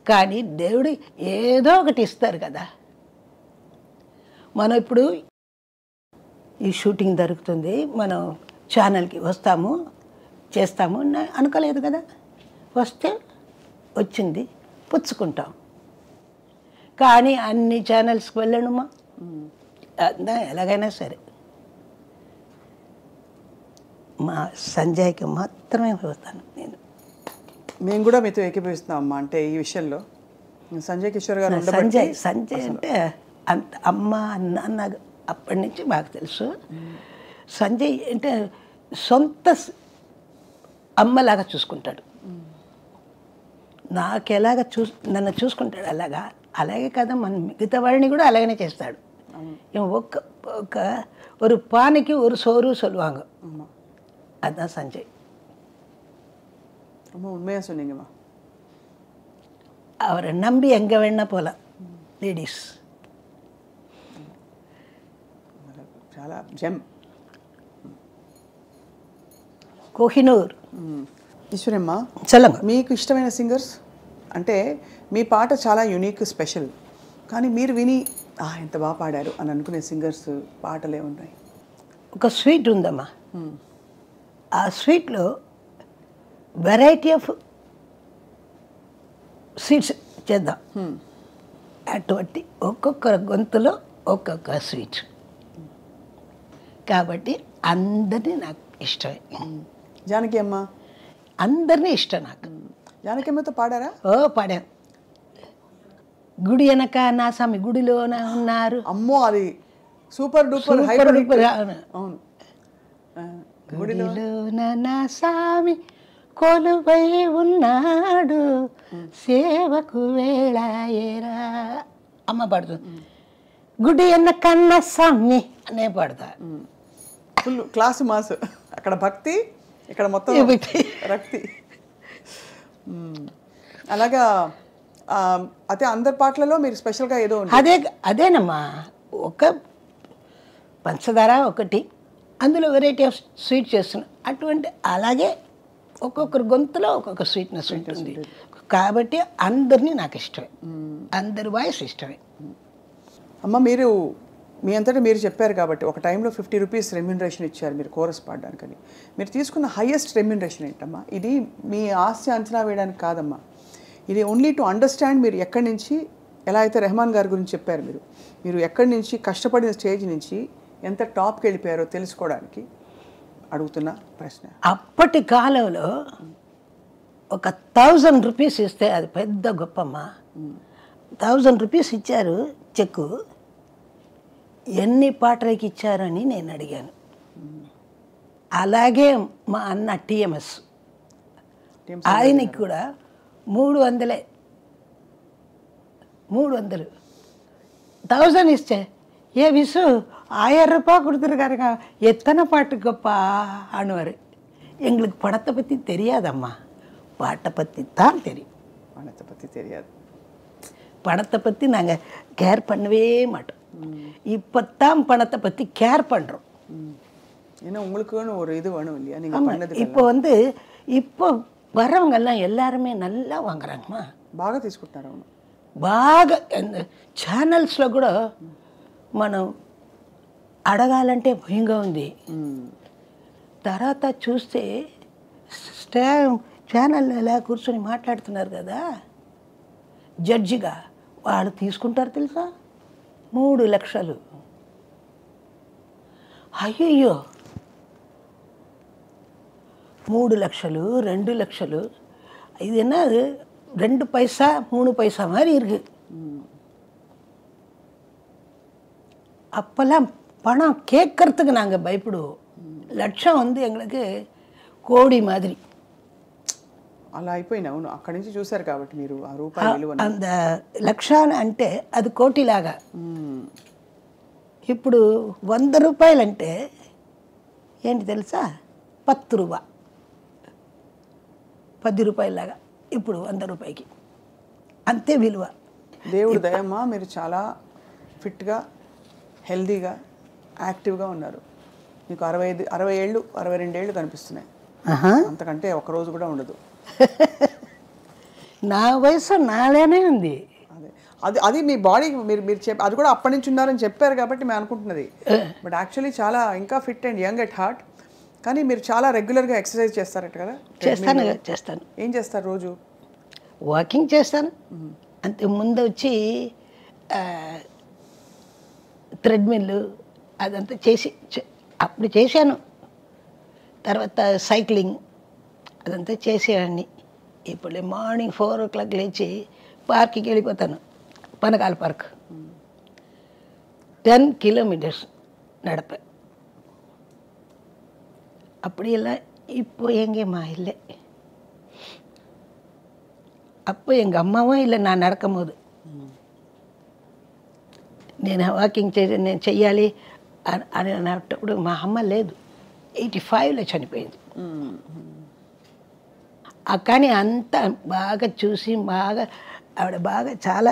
కానీ దేవుడు ఏదో ఒకటి ఇస్తారు కదా. మనం ఇప్పుడు ఈ షూటింగ్ జరుగుతుంది, మనం ఛానల్కి వస్తాము, చేస్తాము అనుకోలేదు కదా. వస్తే వచ్చింది, పుచ్చుకుంటాం. కానీ అన్ని ఛానల్స్కి వెళ్ళనుమా, ఎలాగైనా సరే మా సంజయ్కి మాత్రమే వస్తాను నేను.
మేము కూడా మీతో ఏకీభవిస్తున్నాం అమ్మా. అంటే ఈ విషయంలో సంజయ్ కిషోర్ గారు,
సంజయ్ అంటే అంత అమ్మ నాన్న అప్పటి నుంచి బాగా తెలుసు. సంజయ్ అంటే సొంత అమ్మలాగా చూసుకుంటాడు. నాకెలాగ నన్ను చూసుకుంటాడు అలాగే కదా మన మిగతా వాడిని కూడా అలాగనే చేస్తాడు. ஒரு பானைக்கு ஒரு சோறு சொல்லுவாங்க. அதுதான் சஞ்சய்.
ரொம்ப உண்மையாக சொன்னீங்கம்மா.
அவரை நம்பி எங்கே வேணா போகலாம் லேடிஸ்.
చాలా జెమ్.
కోహినూర్.
ఈశ్వరమ్మ,
చలంగా
మీకు ఇష్టమైన సింగర్స్ అంటే మీ పాట చాలా యూనిక్, స్పెషల్, కానీ మీరు విని ఎంత బాగా పాడారు అని అనుకునే సింగర్స్ పాటలే ఉన్నాయి?
ఒక స్వీట్ ఉందమ్మా, ఆ స్వీట్లో వెరైటీ ఆఫ్ స్వీట్స్ చేద్దాం. అటువంటి ఒక్కొక్క గొంతులో ఒక్కొక్క స్వీట్ కాబట్టి అందరినీ నాకు ఇష్టమే.
జానకి అమ్మ
అందరినీ ఇష్టం నాకు.
జానకి అమ్మతో పాడారా?
పాడాను. గుడి వెనక నా స్వామి గుడిలోన ఉన్నారు.
అమ్మో, అది సూపర్ డూపర్
సూపర్ డూపర్.
అవును.
గుడిలోన నా స్వామి కొలువై ఉన్నాడు సేవకు వేళాయేరా అమ్మ పాడుతుంది. గుడి అన్న కన్న స్వామి అనే పాడతా.
ఫుల్ క్లాసు మాస్, అక్కడ భక్తి, ఇక్కడ మొత్తం రక్తి. అలాగా అయితే అందరి పాటలలో మీరు స్పెషల్గా ఏదో
అదేనమ్మా. ఒక పంచదార ఒకటి, అందులో వెరైటీ ఆఫ్ స్వీట్ చేస్తున్నాం. అటువంటి అలాగే ఒక్కొక్కరు గొంతులో ఒక్కొక్క స్వీట్నెస్ ఉంటుంది కాబట్టి అందరినీ నాకు ఇష్టమే, అందరి వాయిస్ ఇష్టమే.
అమ్మ మీరు మీ అంతటా మీరు చెప్పారు కాబట్టి ఒక టైంలో 50 రూపీస్ రెమ్యూనరేషన్ ఇచ్చారు మీరు కోరస్ పాడడానికని. మీరు తీసుకున్న హైయెస్ట్ రెమ్యూనరేషన్ ఏంటమ్మా? ఇది మీ ఆస్తి అంచనా వేయడానికి కాదమ్మా, ఇది ఓన్లీ టు అండర్స్టాండ్ మీరు ఎక్కడి నుంచి, ఎలా అయితే రెహమాన్ గారి గురించి చెప్పారు మీరు ఎక్కడి నుంచి కష్టపడిన స్టేజ్ నుంచి ఎంత టాప్కి వెళ్ళిపోయారో తెలుసుకోవడానికి అడుగుతున్న ప్రశ్న.
అప్పటి కాలంలో ఒక 1000 రూపీస్ ఇస్తే అది పెద్ద గొప్పమ్మా. 1000 రూపీస్ ఇచ్చారు చెక్కు, ఎన్ని పాటలకి ఇచ్చారని నేను అడిగాను. అలాగే మా అన్న టిఎంఎస్, ఆయనకి కూడా 300 1000 இஸ்டே ஏ விசு 1000 ரூபாய் கொடுத்துருக்காருங்க, எத்தனை பாட்டு கப்பா ஆனுவார். எங்களுக்கு படத்தை பற்றி தெரியாதம்மா, பாட்டை பற்றி தான் தெரியும்.
படத்தை பற்றி தெரியாது,
பணத்தை பற்றி நாங்கள் கேர் பண்ணவே மாட்டோம். இப்போ தான் பணத்தை பற்றி கேர் பண்ணுறோம்.
ஏன்னா உங்களுக்குன்னு ஒரு இது வேணும் இல்லையா நீங்கள் பண்ணது.
இப்போ இப்போ வரவங்கெல்லாம் எல்லாருமே நல்லா வாங்குறாங்கம்மா,
బాగా తీసుకుంటున్నారు. అవును,
బాగా ఛానల్స్లో కూడా మనం అడగాలంటే భయంగా ఉంది. తర్వాత చూస్తే ఛానల్ ఎలా కూర్చొని మాట్లాడుతున్నారు కదా జడ్జిగా, వాళ్ళు తీసుకుంటారు తెలుసా 3 లక్షలు. అయ్యయ్యో 3 లక్షలు 2 லட்சம், இது என்ன 2 பைசா 3 பைசா மாதிரி இருக்கு. அப்போல்லாம் பணம் கேட்கறதுக்கு நாங்கள் பயப்படுவோம். లక్షం எங்களுக்கு కోడి మాదిరి
అలా అయిపోయినా. అవును, అక్కడి నుంచి చూశారు కాబట్టి మీరు ఆ రూపాయి విలువ.
అంత లక్షాన్ని అంటే అది కోటిలాగా. ఇప్పుడు 100 రూపాయలంటే ఏంటి తెలుసా, 10 రూపాయ 10 రూపాయలాగా ఇప్పుడు 100 రూపాయకి అంతే విలువ.
దేవుడు దయమ్మా, మీరు చాలా ఫిట్గా హెల్దీగా యాక్టివ్గా ఉన్నారు. మీకు 60 ఏళ్ళు 62 ఏళ్ళు కనిపిస్తున్నాయి. అంతకంటే ఒక రోజు కూడా ఉండదు.
నా వయసు నాలేనే ఉంది.
అది అది మీ బాడీ మీరు అది కూడా అప్పటి నుంచి ఉన్నారని చెప్పారు కాబట్టి మేము అనుకుంటున్నది. బట్ యాక్చువల్లీ చాలా ఇంకా fit and young at heart. కానీ మీరు చాలా రెగ్యులర్గా ఎక్సర్సైజ్ చేస్తారట కదా?
చేస్తాను.
ఏం చేస్తారు రోజు?
వాకింగ్ చేస్తాను. అంతే, ముందు వచ్చి థ్రెడ్మిల్ అదంతా అప్పుడు చేశాను. తర్వాత సైక్లింగ్ అదంతా చేసేవాడిని. ఇప్పుడు మార్నింగ్ 4 o'clock లేచి పార్క్కి వెళ్ళిపోతాను, పనకాల పార్క్. 10 kilometers நடப்பேன். அப்படியெல்லாம் இப்போ எங்கேம்மா இல்லை. அப்போ எங்கள் அம்மாவும் இல்லை நான் நடக்கும்போது. నేను వాకింగ్ నేను చెయ్యాలి అని అన్నప్పుడు మా అమ్మ లేదు, 85లో చనిపోయింది. కానీ అంత బాగా చూసి ఆవిడ బాగా చాలా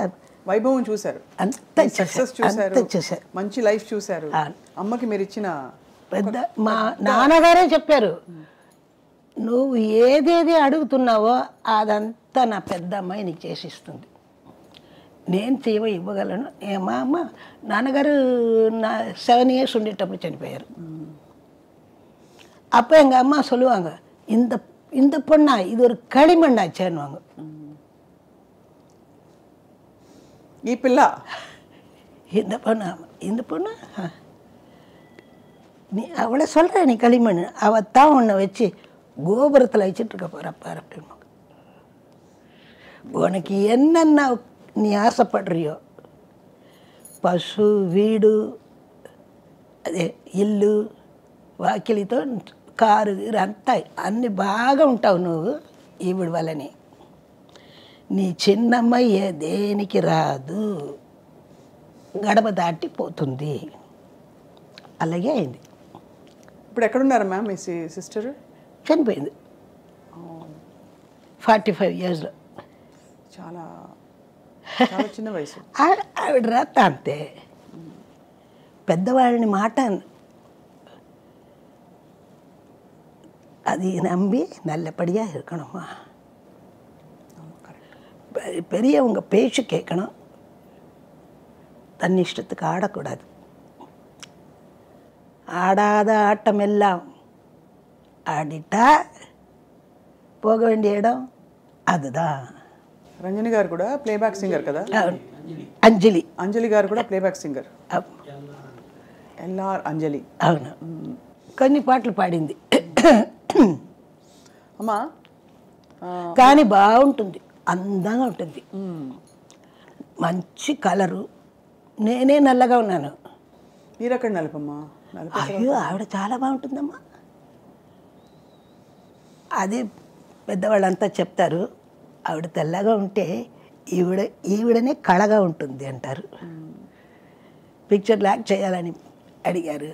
వైభవం చూశారు,
అంత
సక్సెస్ చూశారు, మంచి లైఫ్ చూశారు. అమ్మకి మీరు ఇచ్చిన
పెద్ద మా నాన్నగారే చెప్పారు, నువ్వు ఏదేది అడుగుతున్నావో అదంతా నా పెద్ద అమ్మాయి నీకు చేసిస్తుంది, నేను ఇవ్వగలను. మా అమ్మ నాన్నగారు 7 years ఉండేటప్పుడు చనిపోయారు. அப்போ எங்கள் அம்மா சொல்லுவாங்க, இந்த பொண்ணா இது ஒரு களிமண்ணாச்சேன்னுவாங்க.
ఈ పిల్ల
இந்த பொண்ணு நீ அவளை சொல்கிற, நீ களிமண், அவத்தான் உன்னை வச்சு கோபுரத்தில் வச்சுட்ருக்க போகிறப்பார் அப்படின்னு. உனக்கு என்னென்ன நீ ఆశపడ్రియో, పశు, వీడు, అదే ఇల్లు, వాకిలితో కారు గీరు అంతా అన్ని బాగా ఉంటావు నువ్వు ఈవిడ వలని. నీ చిన్నమ్మయ్య దేనికి రాదు, గడప దాటిపోతుంది. అలాగే అయింది.
ఇప్పుడు ఎక్కడున్నారు మ్యామ్ మీ సిస్టర్?
చనిపోయింది 45 yearsలో.
చాలా చాలా చిన్న వయసు.
ఆవిడ రాత అంతే. పెద్దవాళ్ళని మాట அது நம்பி நல்லபடியாக இருக்கணும்மா. பெரியவங்க பேச்சு கேட்கணும், தன் இஷ்டத்துக்கு ஆடக்கூடாது. ஆடாத ஆட்டம் எல்லாம் ஆடிட்டா போக வேண்டிய இடம் அதுதான்.
రంజని గారు కూడా ప్లేబ్యాక్ సింగర్ కదా?
అంజలి.
అంజలి గారు కూడా ప్లేబ్యాక్ సింగర్. ఎల్ఆర్ అంజలి.
అవును, కొన్ని పాటలు పాడింది
అమ్మా.
కానీ బాగుంటుంది, అందంగా ఉంటుంది, మంచి కలరు. నేనే నల్లగా ఉన్నాను.
మీరు అక్కడ నలుపమ్మా?
అయ్యో ఆవిడ చాలా బాగుంటుందమ్మా. అది పెద్దవాళ్ళంతా చెప్తారు, ఆవిడ తెల్లగా ఉంటే ఈవిడనే కళగా ఉంటుంది అంటారు. పిక్చర్ యాక్ట్ చేయాలని అడిగారు,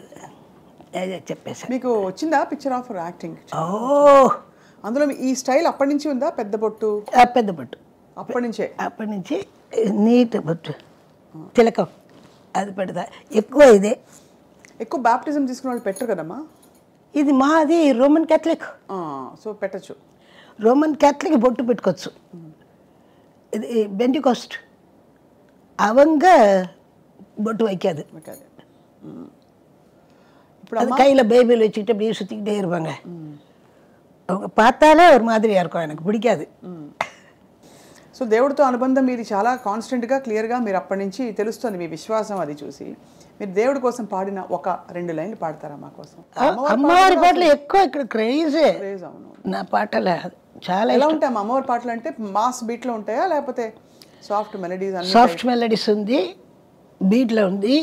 చెప్పేసి.
మీకు వచ్చిందా పిక్చర్ ఆఫ్ యాక్టింగ్?
ఓ,
అందులో ఈ స్టైల్ అప్పటి నుంచి ఉందా? పెద్ద బొట్టు?
పెద్ద బొట్టు అప్పటి నుంచి నీట్ బొట్టు, తిలకం అది పెడతా. ఎక్కువ ఇదే.
ఎక్కువ బాప్టిజం తీసుకున్న వాళ్ళు పెట్టరు కదమ్మా?
ఇది మాది రోమన్ క్యాథలిక్,
సో పెట్టచ్చు.
రోమన్ క్యాథలిక్ బొట్టు పెట్టుకోవచ్చు. ఇది பெண்டிகாஸ்ட் அவங்க பொட்டு வைக்காது. அது கையில் பைபிள் வச்சுக்கிட்டு அப்படியே சுற்றிக்கிட்டே இருப்பாங்க. அவங்க பார்த்தாலே ஒரு மாதிரியாக இருக்கும், எனக்கு பிடிக்காது.
సో దేవుడితో అనుబంధం మీది చాలా కాన్స్టెంట్గా క్లియర్గా మీరు అప్పటి నుంచి తెలుస్తుంది మీ విశ్వాసం. అది చూసి మీరు దేవుడి కోసం పాడిన ఒక 2 లైన్లు పాడతారా మా కోసం?
అమ్మవారి పాటలు ఎక్కువ ఇక్కడ క్రేజ్.
అవును,
నా పాటలు చాలా
ఎలా ఉంటాయి అమ్మవారి పాటలు? అంటే మాస్ బీట్లో ఉంటాయా లేకపోతే సాఫ్ట్ మెలడీస్?
సాఫ్ట్ మెలడీస్ ఉంది, బీట్లో ఉంది.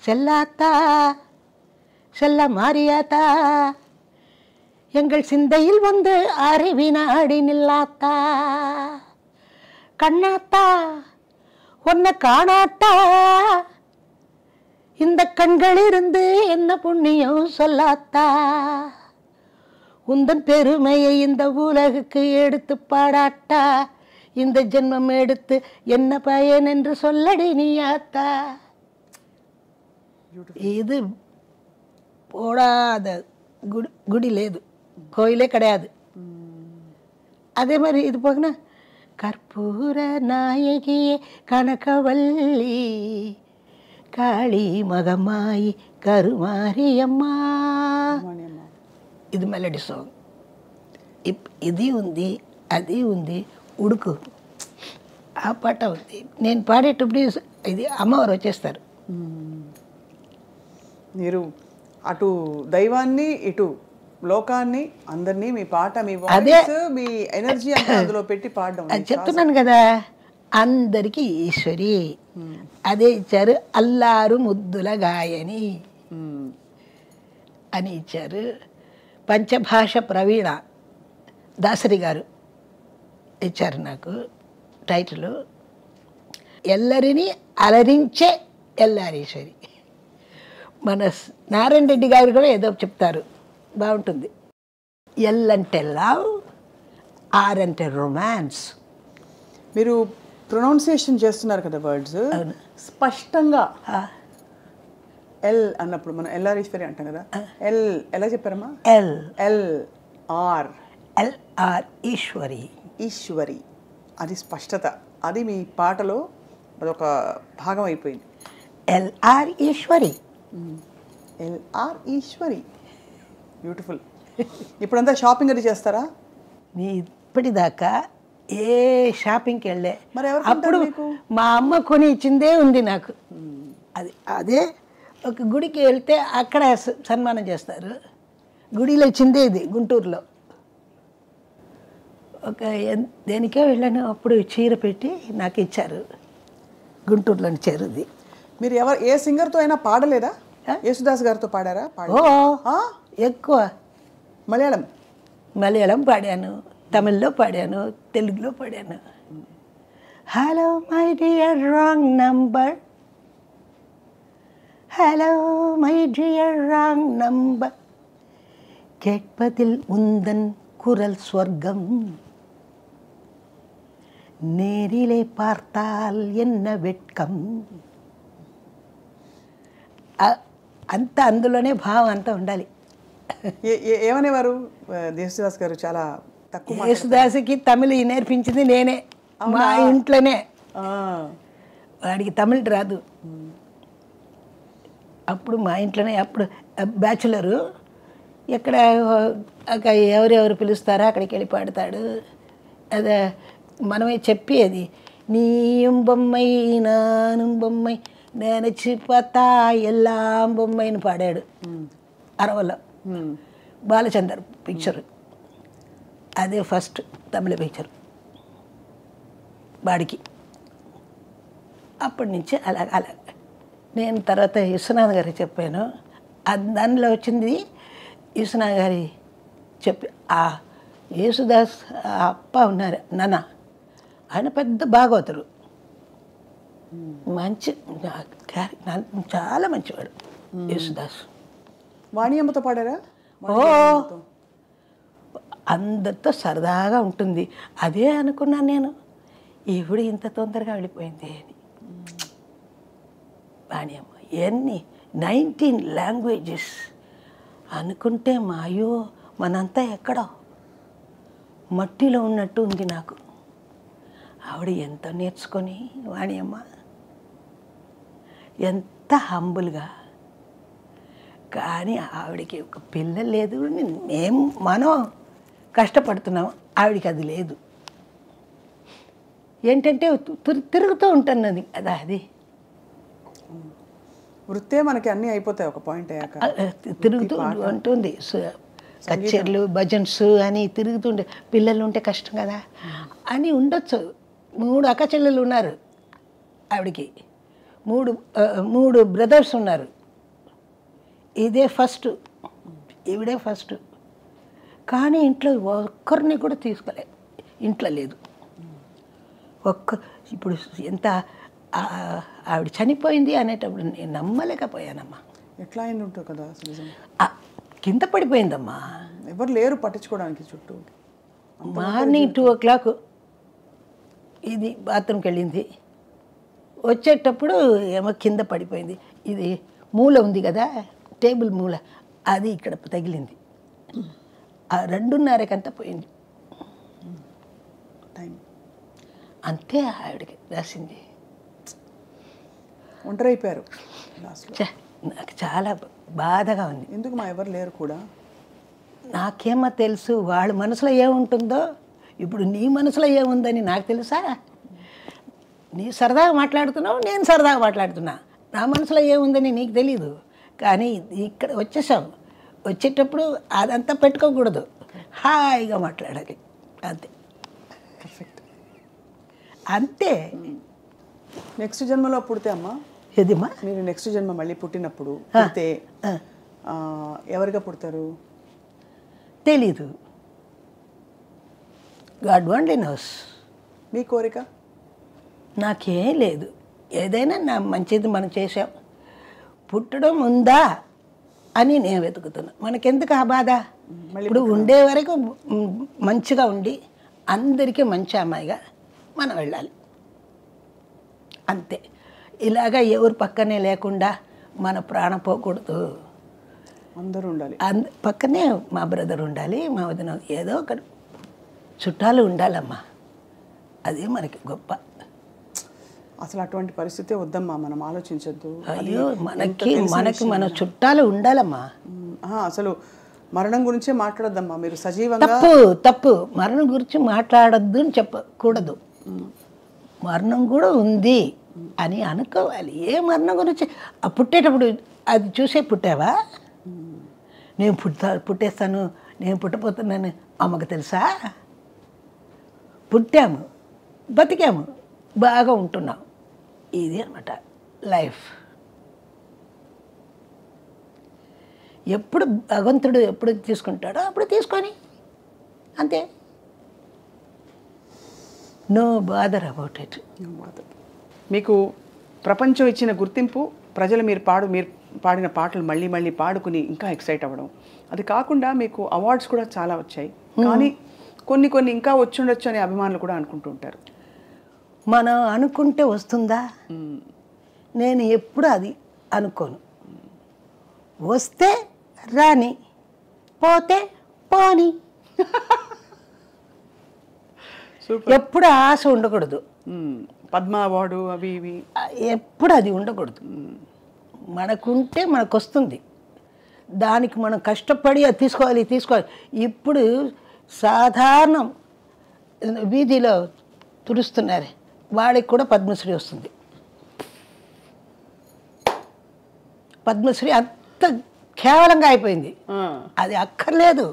செல்லாத்தா செல்ல மாறியாத்தா எங்கள் சிந்தையில் வந்து அறிவினாடி நில்லாத்தா, கண்ணாத்தா உன்னை காணாத்தா இந்த கண்களிலிருந்து என்ன புண்ணியம் சொல்லாத்தா, உந்தன் பெருமையை இந்த உலகுக்கு எடுத்து பாடாட்டா, இந்த ஜென்மம் எடுத்து என்ன பயன் என்று சொல்லடி நீயாத்தா. ఇది పోడాద గుడి లేదు, కోయిలే கிடையாது. அதே மாதிரி இது போகனா கற்பூர நாயகியே கனகவல்லி காளி மகமாயி కరుమారియమ్మ, ఇది మెలడీ సాంగ్. ఇది ఉంది, అది ఉంది, ఉడుకు ఆ పాట ఉంది. నేను పాడేటప్పుడు ఇది అమ్మవారు వచ్చేస్తారు.
మీరు అటు దైవాన్ని ఇటు లోకాన్ని అందరినీ మీ పాట, మీ వాయిస్, మీ ఎనర్జీ అంతా అందులో పెట్టి పాడడం.
అది చెప్తున్నాను కదా, అందరికీ ఈశ్వరి అదే ఇచ్చారు. అల్లారు ముద్దుల గాయని అని ఇచ్చారు. పంచభాష ప్రవీణ దాసరి గారు ఇచ్చారు నాకు టైటిల్. ఎల్లరిని అలరించే ఎల్లారీశ్వరి. మన నారాయణ రెడ్డి గారు కూడా ఏదో చెప్తారు, బాగుంటుంది. ఎల్ అంటే లవ్, ఆర్ అంటే రొమాన్స్.
మీరు ప్రొనౌన్సియేషన్ చేస్తున్నారు కదా వర్డ్స్ స్పష్టంగా. ఎల్ అన్నప్పుడు మనం ఎల్లారీశ్వరి అంటాం కదా, ఎల్ ఎలా చెప్పారమ్మా?
L
L R
Eswari.
Eswari, అది స్పష్టత. అది మీ పాటలో అదొక భాగం అయిపోయింది.
LR Eswari,
LR Eswari, beautiful. ఇప్పుడంతా షాపింగ్ అది చేస్తారా?
నీ ఇప్పటిదాకా ఏ షాపింగ్కి వెళ్ళే,
మరి
అప్పుడు మా అమ్మ కొని ఇచ్చిందే ఉంది నాకు. అదే ఒక గుడికి వెళ్తే అక్కడ సన్మానం చేస్తారు. గుడిలో ఇచ్చిందే ఇది గుంటూరులో. ఒక దేనికే వెళ్ళాను, అప్పుడు చీర పెట్టి నాకు ఇచ్చారు, గుంటూరులోని చీరది.
మీరు ఏ సింగర్తో అయినా పాడలేదా? యేసుదాస్ గారితో పాడారా?
ఎక్కువ
మలయాళం
మలయాళం పాడాను, తమిళ్లో పాడాను, తెలుగులో పాడాను. Hello my dear wrong number, hello my dear wrong number, கேட்பதில் உந்தன் குரல் ஸ்வர்க்கம், நேரிலே பார்த்தால் என்ன வெட்கம். అంత అందులోనే భావం అంతా ఉండాలి.
ఏమనేవారు యేసుదాస్ గారు? చాలా తక్కువ.
యేసుదాస్కి తమిళ నేర్పించింది నేనే, మా ఇంట్లోనే. వాడికి తమిళ రాదు. అప్పుడు మా ఇంట్లోనే, అప్పుడు బ్యాచులరు, ఎక్కడ ఎవరెవరు పిలుస్తారో అక్కడికి వెళ్ళి పాడతాడు. అదే మనమే చెప్పేది, నీయం బొమ్మై నాను బొమ్మై నేనచ్చి పతా ఎల్లాం బొమ్మైని పాడాడు అరవలో. బాలచందర్ పిక్చరు, అదే ఫస్ట్ తమిళ పిక్చర్ వాడికి. అప్పటి నుంచి అలా నేను తర్వాత విశ్వనాథ్ గారికి చెప్పాను. దానిలో వచ్చింది విశ్వనాథ్ గారి చెప్పి, ఆ యేసుదాస్ అప్ప ఉన్నారు నాన్న, ఆయన పెద్ద భాగవతుడు, మంచి చాలా మంచివాడు యేసుదాస్.
వాణియమ్మతో పాడారా?
ఓ అందరితో సరదాగా ఉంటుంది. అదే అనుకున్నాను నేను, ఈవిడ ఇంత తొందరగా వెళ్ళిపోయింది అని. వాణియమ్మ ఎన్ని 19 లాంగ్వేజెస్ అనుకుంటే మాయో మనంతా ఎక్కడో మట్టిలో ఉన్నట్టు ఉంది నాకు. ఆవిడ ఎంత నేర్చుకొని, వాణియమ్మ ఎంత హంబుల్గా. కానీ ఆవిడకి ఒక పిల్ల లేదు. మనం కష్టపడుతున్నాం, ఆవిడకి అది లేదు. ఏంటంటే తిరుగుతూ ఉంటుంది కదా, అది
వృత్తే మనకి అన్నీ అయిపోతాయి ఒక పాయింట్ అయ్యాక.
తిరుగుతూ ఉంటుంది. కచేరీలు, భజన్స్ అని తిరుగుతుండే. పిల్లలు ఉంటే కష్టం కదా అని ఉండొచ్చు. 3 అక్క చెల్లెలు ఉన్నారు ఆవిడకి, 3 బ్రదర్స్ ఉన్నారు. ఇదే ఫస్ట్, ఈవిడే ఫస్ట్. కానీ ఇంట్లో ఒక్కరిని కూడా తీసుకోలే, ఇంట్లో లేదు ఇప్పుడు ఎంత ఆవిడ చనిపోయింది అనేటప్పుడు నేను నమ్మలేకపోయానమ్మా.
ఎట్లా అయింది ఉంటుంది కదా అసలు.
కింద పడిపోయిందమ్మా,
ఎవరు లేరు పట్టించుకోవడానికి చుట్టూ.
మార్నింగ్ 2 o'clock ఇది బాత్రూమ్కి వెళ్ళింది. వచ్చేటప్పుడు ఏమో కింద పడిపోయింది. ఇది మూల ఉంది కదా, టేబుల్ మూల, అది ఇక్కడ తగిలింది. ఆ 2:30కంతా పోయింది.
టైం
అంతే ఆవిడకి రాసింది.
ఒంటరి అయిపోయారు లాస్ట్లో.
నాకు చాలా బాధగా ఉంది.
ఎందుకు మా ఎవరు లేరు కూడా?
నాకేమో తెలుసు వాళ్ళ మనసులో ఏముంటుందో. ఇప్పుడు నీ మనసులో ఏముందని నాకు తెలుసా? నీ సరదాగా మాట్లాడుతున్నావు, నేను సరదాగా మాట్లాడుతున్నా. నా మనసులో ఏముందని నీకు తెలీదు. కానీ ఇక్కడ వచ్చేసావు, వచ్చేటప్పుడు అదంతా పెట్టుకోకూడదు, హాయిగా మాట్లాడాలి. అంతే,
పర్ఫెక్ట్.
అంతే.
నెక్స్ట్ జన్మలో పుడితే అమ్మా,
ఏదిమ్మా
మీరు నెక్స్ట్ జన్మ మళ్ళీ పుట్టినప్పుడు పుడితే ఎవరిగా పుడతారు?
తెలీదు. God only knows.
మీ కోరిక?
నాకేం లేదు. ఏదైనా నా మంచిది మనం చేసాం, పుట్టడం ఉందా అని నేను వెతుకుతున్నా. మనకెందుకు ఆ బాధ? ఇప్పుడు ఉండే వరకు మంచిగా ఉండి అందరికీ మంచి అమ్మాయిగా మనం వెళ్ళాలి, అంతే. ఇలాగా ఎవరు పక్కనే లేకుండా మన ప్రాణం పోకూడదు.
అందరూ ఉండాలి.
పక్కనే మా బ్రదర్ ఉండాలి, మా వదిన, ఏదో ఒక చుట్టాలు ఉండాలమ్మా. అదే మనకి గొప్ప.
అసలు అటువంటి పరిస్థితే వద్దమ్మా, మనం ఆలోచించద్దు.
అయ్యో, మనకి మన చుట్టాలు ఉండాలమ్మా.
అసలు మరణం గురించే మాట్లాడద్దమ్మా. మీరు సజీవంగా
తప్పు మరణం గురించి మాట్లాడద్దు అని చెప్పకూడదు. మరణం కూడా ఉంది అని అనుకోవాలి. ఏ మరణం గురించి పుట్టేటప్పుడు అది చూసే పుట్టావా? నేను పుట్టేస్తాను, నేను పుట్టపోతున్నాను అమ్మకు తెలుసా? పుట్టాము, బతికాము, బాగా ఉంటున్నాం. ఇది అన్నమాట లైఫ్. ఎప్పుడు భగవంతుడు ఎప్పుడు తీసుకుంటాడో అప్పుడు తీసుకొని అంతే. No bother about it.
మీకు ప్రపంచం ఇచ్చిన గుర్తింపు, ప్రజలు మీరు పాడిన పాటలు మళ్ళీ మళ్ళీ పాడుకుని ఇంకా ఎక్సైట్ అవ్వడం, అది కాకుండా మీకు అవార్డ్స్ కూడా చాలా వచ్చాయి. కానీ కొన్ని ఇంకా వచ్చుండొచ్చు అనే అభిమానులు కూడా అనుకుంటూ ఉంటారు.
మనం అనుకుంటే వస్తుందా? నేను ఎప్పుడు అది అనుకోను. వస్తే రాని, పోతే పోని. ఎప్పుడు ఆశ ఉండకూడదు.
పద్మ అవార్డు అవి ఇవి
ఎప్పుడు అది ఉండకూడదు. మనకుంటే మనకు వస్తుంది, దానికి మనం కష్టపడి అది తీసుకోవాలి. ఇప్పుడు సాధారణం వీధిలో తుడుస్తున్నారు, వాడికి కూడా పద్మశ్రీ వస్తుంది. పద్మశ్రీ అంత కేవలంగా అయిపోయింది. అది అక్కర్లేదు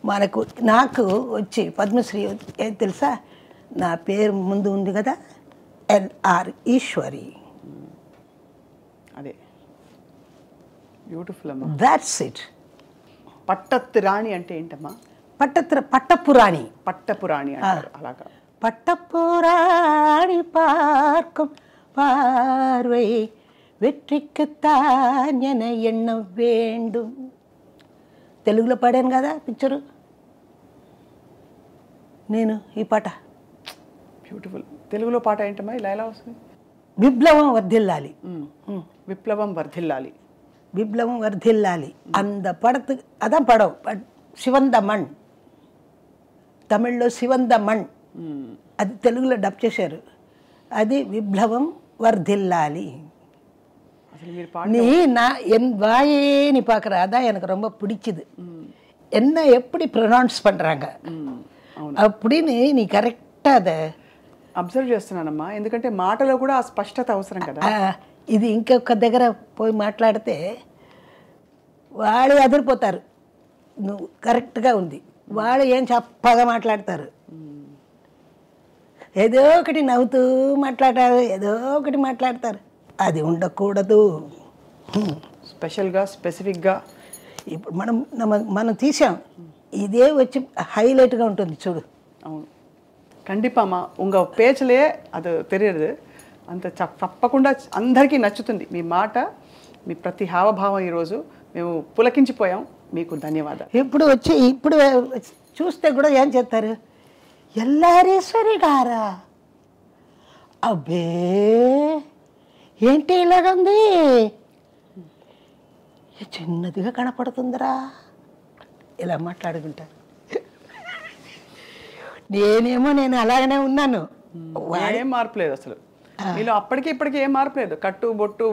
మనకు. నాకు వచ్చి పద్మశ్రీ ఏది తెలుసా? నా పేరు ముందు ఉంది కదా, ఎల్ఆర్ ఈశ్వరి.
అదే బ్యూటిఫుల్ అమ్మా.
That's it.
పట్టత్తు రాణి అంటే ఏంటమ్మా?
పట్టపురాణి.
పట్టపురాణి అంటారు. అలాగా
பட்டப்புராணி பார்க்கும் பார்வை వెట్రిక్కుతాన్ ఎన ఎన్న వేండు. తెలుగులో పాడాను కదా పిక్చరు నేను ఈ పాట.
బ్యూటిఫుల్. తెలుగులో పాట ఏంటమ్మా? ఇలా వస్తుంది?
విప్లవం వర్ధిల్లాలి.
విప్లవం వర్ధిల్లాలి.
விப்ளவம் வருதில்லாலி. அந்த படத்துக்கு அதான் படம். சிவந்த மண், తమిళ్లో సివంద మణ్, అది తెలుగులో డబ్ చేశారు. అది విప్లవం వర్ధిల్లాలి. நீ நான் என் வாயே நீ பார்க்குற, அதான் எனக்கு ரொம்ப பிடிச்சிது. என்ன எப்படி ப்ரொனவுன்ஸ் பண்ணுறாங்க அப்படின்னு நீ కరెక్ట్గా அதை
అబ్జర్వ్ చేస్తున్నానమ్మా. ఎందుకంటే మాటలో కూడా ఆ స్పష్టత అవసరం కదా.
ఇది ఇంకొక దగ్గర పోయి మాట్లాడితే వాళ్ళు అదిరిపోతారు. నువ్వు కరెక్ట్గా ఉంది, వాళ్ళు ఏం చప్పగా మాట్లాడతారు. ఏదో ఒకటి నవ్వుతూ మాట్లాడారు, ఏదో ఒకటి మాట్లాడతారు. అది ఉండకూడదు.
స్పెషల్గా స్పెసిఫిక్గా
ఇప్పుడు మనం తీసాం, ఇదే వచ్చి హైలైట్గా ఉంటుంది చూడు.
అవును, కండిపామా ఉంగ పేచలే అది తెలియదు అంత తప్పకుండా అందరికీ నచ్చుతుంది మీ మాట, మీ ప్రతి హావభావం. ఈరోజు మేము పులకించిపోయాం. మీకు ధన్యవాదాలు.
ఇప్పుడు చూస్తే కూడా ఏం చేస్తారు, ఎల్లారేశ్వరి గారా, అబ్బే ఏంటి ఇలాగుంది, చిన్నదిగా కనపడుతుందిరా, ఇలా మాట్లాడుకుంటారు. నేను అలాగనే ఉన్నాను.
ఏం మార్పు లేదు అసలు మీలో. అప్పటికి ఇప్పటికీ ఏం మార్పు లేదు. కట్టు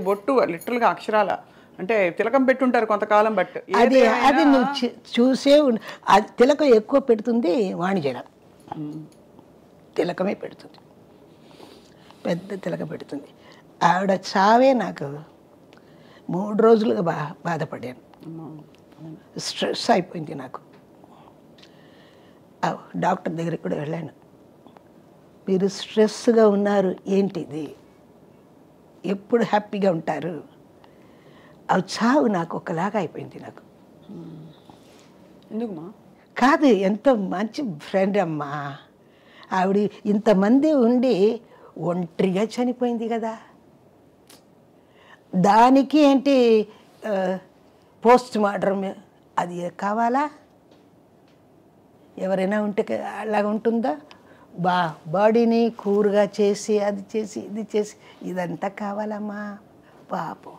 బొట్టు లిటరల్గా అక్షరాల అంటే తిలకం పెట్టుంటారు కొంతకాలం. బట్
అది నువ్వు చూసే అది తిలకం ఎక్కువ పెడుతుంది వాణిజ్యం. తిలకమే పెడుతుంది, పెద్ద తిలక పెడుతుంది. ఆవిడ చావే నాకు 3 రోజులుగా బాధపడాను. స్ట్రెస్ అయిపోయింది నాకు. డాక్టర్ దగ్గరికి కూడా వెళ్ళాను. మీరు స్ట్రెస్గా ఉన్నారు, ఏంటిది, ఎప్పుడు హ్యాపీగా ఉంటారు? అవి చావు నాకు ఒకలాగా అయిపోయింది నాకు.
ఎందుకుమా?
కాదు, ఎంతో మంచి ఫ్రెండ్ అమ్మా ఆవిడ. ఇంతమంది ఉండి ఒంటరిగా చనిపోయింది కదా. దానికి ఏంటి పోస్ట్ మార్టం అది కావాలా? ఎవరైనా ఉంటే అలాగా ఉంటుందా? బాడీని కూరగా చేసి అది చేసి ఇది చేసి ఇదంతా కావాలమ్మా పాపం.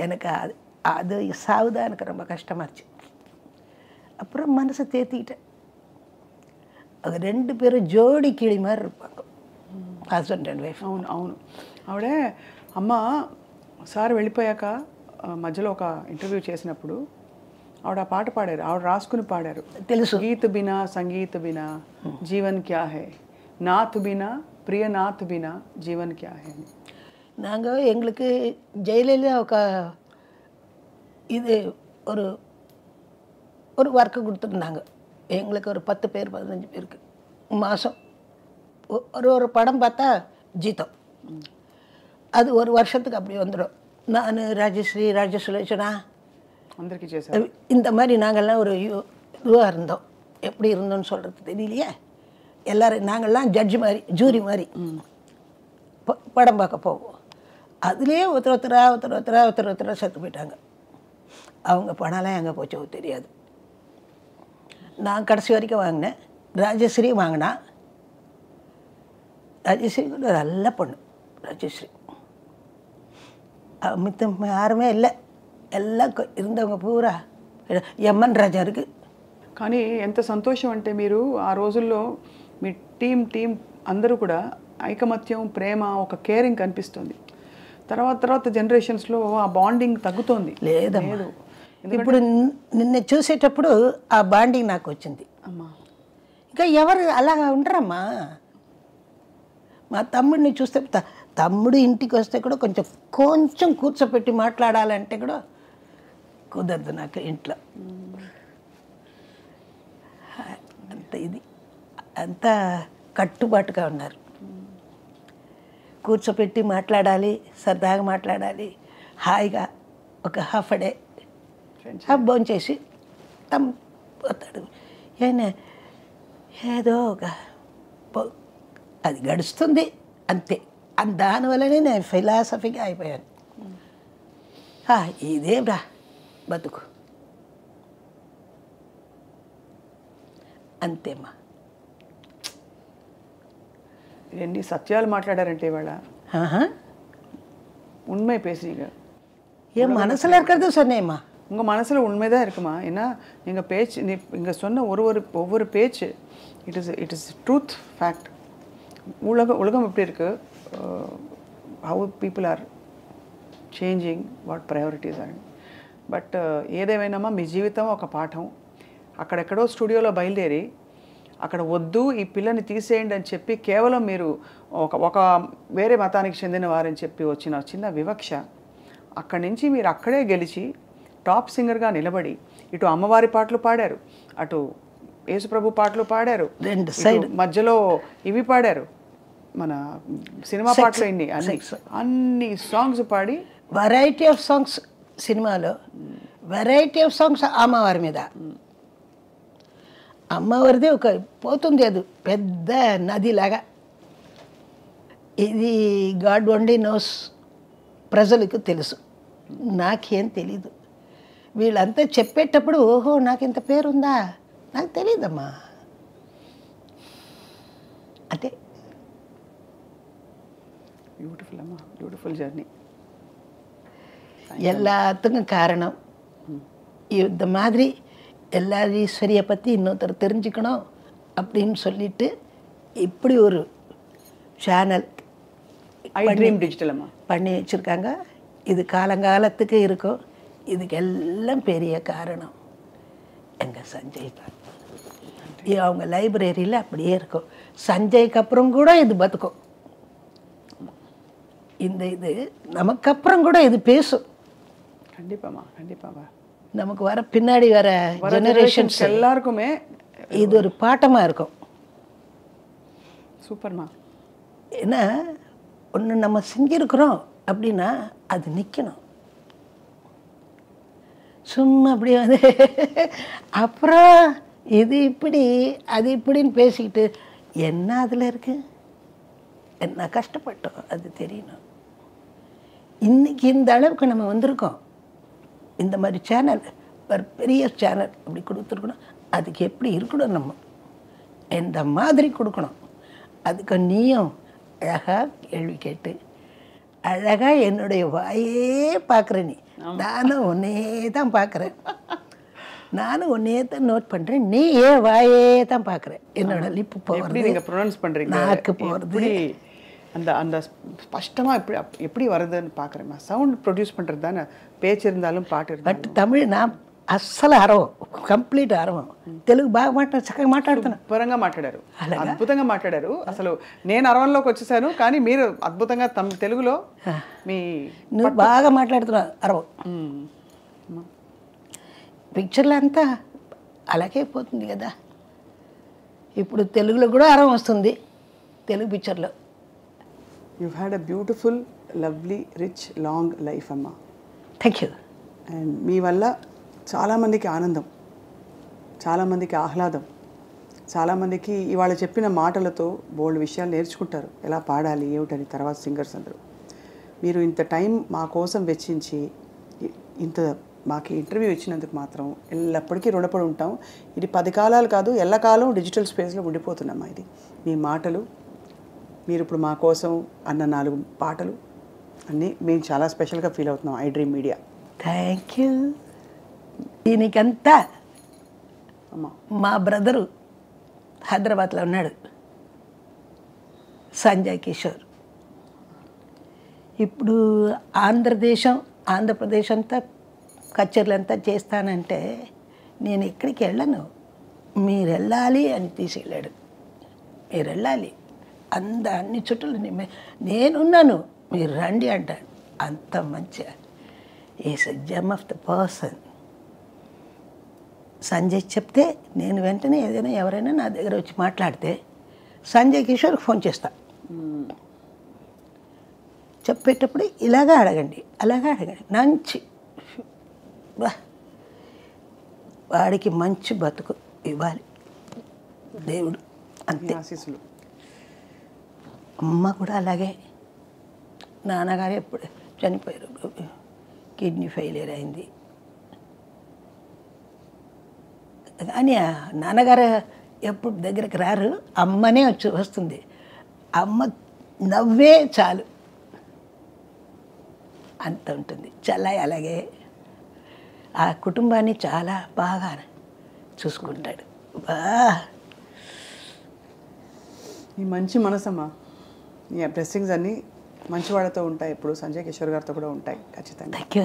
எனக்கு அது சாவுதான் எனக்கு ரொம்ப கஷ்டமாச்சு. அப்புறம் மனசை தேத்திக்கிட்டேன். அது 2 பேரும் ஜோடி கிளி மாதிரி இருப்பாங்க, హస్బెండ్ అండ్ వైఫ్.
అవును అవును. ఆవిడే అమ్మ సార్ వెళ్ళిపోయాక మధ్యలో ఒక ఇంటర్వ్యూ చేసినప్పుడు ఆవిడ ఆ పాట పాడారు. ఆవిడ రాసుకుని పాడారు.
తెలుసు.
గీత్ బినా సంగీత్ బినా జీవన్ క్యా హై, నాత్ బినా ప్రియ నాత్ బినా జీవన్ క్యా హై.
நாங்கள் எங்களுக்கு ஜெயலலிதா இது ஒரு ஒர்க்கு கொடுத்துருந்தாங்க எங்களுக்கு. ஒரு 10 பேர் 15 பேருக்கு மாதம் ஒரு படம் பார்த்தா ஜீத்தம். அது ஒரு வருஷத்துக்கு அப்படி வந்துடும். நான் ராஜஸ்ரீ, ராஜசுலோச்சனா
అందరికీ చేశారు.
இந்த மாதிரி நாங்கள்லாம் ஒரு இதுவாக இருந்தோம். எப்படி இருந்தோம்னு சொல்கிறது தெரியலையே. எல்லோரும் நாங்கள்லாம் ஜட்ஜு மாதிரி, ஜூரி மாதிரி படம் பார்க்க போவோம். அதுலேயே ஒருத்தர் செத்து போயிட்டாங்க. அவங்க பணம்லாம் எங்கே போச்சோ தெரியாது. நான் கடைசி வரைக்கும் வாங்கினேன். ராஜஸ்ரீ வாங்கினா. ராஜஸ்ரீ கூட நல்ல பொண்ணு. ராஜஸ்ரீ மித்தம் யாருமே இல்லை. எல்லாம் இருந்தவங்க పూరా ఎమ్ఎన్ రాజా ఇருக்கு.
కానీ ఎంత సంతోషం అంటే మీరు ఆ రోజుల్లో మీ టీం అందరూ కూడా ఐకమత్యం, ప్రేమ, ఒక కేరింగ్ కనిపిస్తుంది. తర్వాత జనరేషన్స్లో ఆ బాండింగ్ తగ్గుతోంది.
లేదు, ఇప్పుడు నిన్న చూసేటప్పుడు ఆ బాండింగ్ నాకు వచ్చింది.
అమ్మా
ఇంకా ఎవరు అలా ఉండరమ్మా. మా తమ్ముడిని చూస్తే తమ్ముడు ఇంటికి వస్తే కూడా కొంచెం కూర్చోపెట్టి మాట్లాడాలంటే కూడా కుదరదు నాకు ఇంట్లో. అంత కట్టుబాటుగా ఉన్నారు. కూర్చోపెట్టి మాట్లాడాలి, సరదాగా మాట్లాడాలి, హాయిగా ఒక హాఫ్ డే భోంచేసి పోతాడు. ఏదో ఒక అది గడుస్తుంది అంతే. దానివల్లనే నేను ఫిలాసఫీగా అయిపోయాను. ఇదేమ్రా బతుకు అంతేమ్మా.
ఎన్ని సత్యాలు మాట్లాడారంటే ఇవాళ. உண்மை பேசுறீங்க.
என் மனசில் இருக்கிறது சொன்னேம்மா.
உங்கள் மனசில் உண்மைதான் இருக்குமா? ஏன்னா நீங்கள் பேச்சு இங்கே சொன்ன ஒவ்வொரு பேச்சு இட் இஸ் ட்ரூத் ஃபேக்ட். உலகம் எப்படி இருக்குது, how people are changing, what priorities and but ఏదేమైనామా మీ జీవితం ఒక పాఠం. అక్కడెక్కడో స్టూడియోలో బయలుదేరి అక్కడ వద్దు ఈ పిల్లని తీసేయండి అని చెప్పి కేవలం మీరు ఒక వేరే మతానికి చెందిన వారని చెప్పి వచ్చిన చిన్న వివక్ష, అక్కడి నుంచి మీరు అక్కడే గెలిచి టాప్ సింగర్గా నిలబడి ఇటు అమ్మవారి పాటలు పాడారు, అటు యేసుప్రభు పాటలు పాడారు, మధ్యలో ఇవి పాడారు, మన సినిమా పాటలు అన్ని సాంగ్స్ పాడి
వెరైటీ ఆఫ్ సాంగ్స్ సినిమాలో, వెరైటీ ఆఫ్ సాంగ్స్ అమ్మవారి మీద. అమ్మవారిది ఒక పోతుంది, అది పెద్ద నదిలాగా. ఇది గాడ్ ఓన్లీ నోస్, ప్రజలకు తెలుసు, నాకేం తెలీదు. వీళ్ళంతా చెప్పేటప్పుడు ఓహో నాకు ఇంత పేరుందా, నాకు తెలీదమ్మా. అదే
பியூட்டிஃபுல் அம்மா, பியூட்டிஃபுல் ஜர்னி.
எல்லாத்துக்கும் காரணம் இந்த மாதிரி எல்லாரீஸ்வரியை பற்றி இன்னொருத்தர் தெரிஞ்சுக்கணும் அப்படின்னு சொல்லிட்டு இப்படி ஒரு சேனல்
டிஜிட்டல் அம்மா
பண்ணி வச்சுருக்காங்க. இது காலங்காலத்துக்கு இருக்கும். இதுக்கு எல்லாம் பெரிய காரணம் எங்கள் சஞ்சய் தான். அவங்க லைப்ரரியில் அப்படியே இருக்கும். சஞ்சய்க்கு அப்புறம் கூட இது பத்துக்கும். இந்த இது நமக்கு அப்புறம் கூட இது பேசும்.
கண்டிப்பாம்மா, கண்டிப்பாம்மா.
நமக்கு வர பின்னாடி வர ஜெனரேஷன்ஸ்
எல்லாருக்குமே
இது ஒரு பாட்டமாக இருக்கும்.
சூப்பர்மா.
ஏன்னா ஒன்று நம்ம செஞ்சுருக்குறோம் அப்படின்னா அது நிற்கணும். சும்மா அப்படி வந்து அப்புறம் இது இப்படி அது இப்படின்னு பேசிக்கிட்டு என்ன அதில் இருக்கு, என்ன கஷ்டப்பட்டோம் அது தெரியணும். இன்றைக்கி இந்த அளவுக்கு நம்ம வந்திருக்கோம். இந்த மாதிரி சேனல், ஒரு பெரிய சேனல் அப்படி கொடுத்துருக்கணும். அதுக்கு எப்படி இருக்கணும், நம்ம எந்த மாதிரி கொடுக்கணும். அதுக்கு நீயும் அழகாக கேள்வி கேட்டு அழகாக என்னுடைய வாயே பார்க்குற. நீ நானும் ஒன்னே தான் பார்க்குறேன், நானும் ஒன்னே தான் நோட் பண்ணுறேன். நீ ஏன் வாயே தான் பார்க்குறேன். என்னோட லிப்பு போகிறது,
நீங்கள் ப்ரொனவுன்ஸ் பண்ணுறீங்க,
நாக்கு போகிறது,
அந்த அந்த ஸ்பஷ்டமாக எப்படி வருதுன்னு பார்க்குறேம்மா. சவுண்ட் ப்ரொடியூஸ் பண்ணுறது தானே, பேச்சு இருந்தாலும் பாட்டு இருந்தாலும்.
బట్ తమిళ్ నా అస్సలు అరవం, కంప్లీట్ అరవం. తెలుగు బాగా చక్కగా మాట్లాడుతున్నా.
శుభ్రంగా మాట్లాడారు, అద్భుతంగా మాట్లాడారు. అసలు నేను అరవంలోకి వచ్చేసాను, కానీ మీరు అద్భుతంగా తెలుగులో మీ
నువ్వు బాగా మాట్లాడుతున్నావు అరవం. పిక్చర్లో అంతా అలాగే పోతుంది కదా. ఇప్పుడు తెలుగులో కూడా అరవం వస్తుంది, తెలుగు పిక్చర్లో.
you've had a beautiful, lovely, rich, long life, అమ్మా.
Thank you.
అండ్ మీ వల్ల చాలామందికి ఆనందం, చాలామందికి ఆహ్లాదం, చాలామందికి ఇవాళ చెప్పిన మాటలతో బోల్డ్ విషయాలు నేర్చుకుంటారు, ఎలా పాడాలి ఏమిటని తర్వాత సింగర్స్ అందరూ. మీరు ఇంత టైం మా కోసం వెచ్చించి ఇంత మాకు ఇంటర్వ్యూ ఇచ్చినందుకు మాత్రం ఎల్లప్పటికీ రుణపడి ఉంటాం. ఇది 10 కాలాలు కాదు, ఎల్లకాలం డిజిటల్ స్పేస్లో ఉండిపోతున్నామ్మా. ఇది మీ మాటలు, మీరు ఇప్పుడు మా కోసం అన్న 4 పాటలు అన్నీ మేము చాలా స్పెషల్గా ఫీల్ అవుతున్నాం I dream media.
Thank you. దీనికంతా
అమ్మా
మా బ్రదరు హైదరాబాద్లో ఉన్నాడు, సంజయ్ కిషోర్. ఇప్పుడు ఆంధ్రప్రదేశ్ అంతా కచేరీలంతా చేస్తానంటే నేను ఎక్కడికి వెళ్ళను, మీరు వెళ్ళాలి అని తీసుకెళ్ళాడు. మీరు వెళ్ళాలి, అన్ని చుట్టూ నేనున్నాను, మీరు రండి అంటాడు. అంత మంచిగా is a gem of the person. Sanjay చెప్తే నేను వెంటనే ఏదైనా ఎవరైనా నా దగ్గర వచ్చి మాట్లాడితే సంజయ్ కిషోర్కి ఫోన్ చేస్తా. చెప్పేటప్పుడు ఇలాగా అడగండి, అలాగా అడగండి. మంచి వాడికి మంచి బతుకు ఇవ్వాలి దేవుడు, అంతే.
ఆశీస్సులు.
అమ్మ కూడా అలాగే. నాన్నగారు ఎప్పుడు చనిపోయారు, కిడ్నీ ఫెయిలియర్ అయింది. కానీ నాన్నగారు ఎప్పుడు దగ్గరికి రారు, అమ్మనే వస్తుంది. అమ్మ నవ్వే చాలు, అంత ఉంటుంది. చాలా అలాగే ఆ కుటుంబాన్ని చాలా బాగా చూసుకుంటాడు.
ఈ మంచి మనసమ్మా, ఈ బ్లెస్సింగ్స్ అన్నీ మంచివాళ్ళతో ఉంటాయి, ఎప్పుడు సంజయ్ కిషోర్ గారితో కూడా ఉంటాయి ఖచ్చితంగా.
Thank you.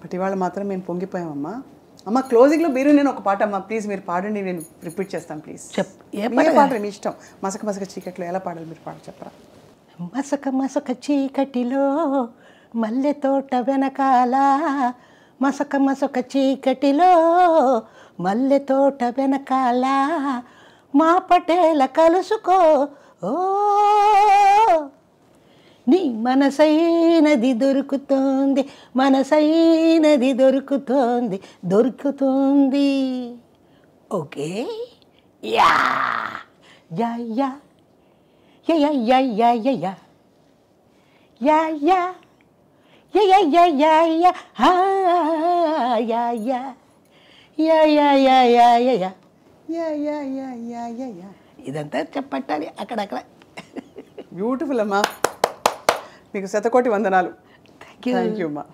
బట్ ఇవాళ మాత్రం మేము పొంగిపోయామమ్మా. అమ్మ క్లోజింగ్లో మీరు నేను ఒక పాట అమ్మా, ప్లీజ్ మీరు పాడండి, నేను రిపీట్ చేస్తాను ప్లీజ్.
ఏ
పాట మీ ఇష్టం. మసక మసక చీకట్లో ఎలా పాడాలి మీరు పాట చెప్పరా?
మసక మసక చీకటిలో మల్లె తోట వెనకాల, మసక మసక చీకటిలో మల్లె తోట వెనకాల, మా పటేల కలుసుకో ఓ, నీ మనసైనది దొరుకుతోంది, మనసైనది దొరుకుతోంది, దొరుకుతోంది. Okay yeah yeah yeah yeah yeah yeah yeah yeah yeah yeah yeah yeah yeah yeah yeah హా yeah yeah yeah yeah yeah yeah yeah yeah
yeah yeah yeah yeah yeah yeah.
ఇదంతా చెప్పట్టాలి అక్కడక్కడ.
బ్యూటిఫుల్ అమ్మా, మీకు శతకోటి వందనాలు.
Thank you.
Thank you అమ్మా.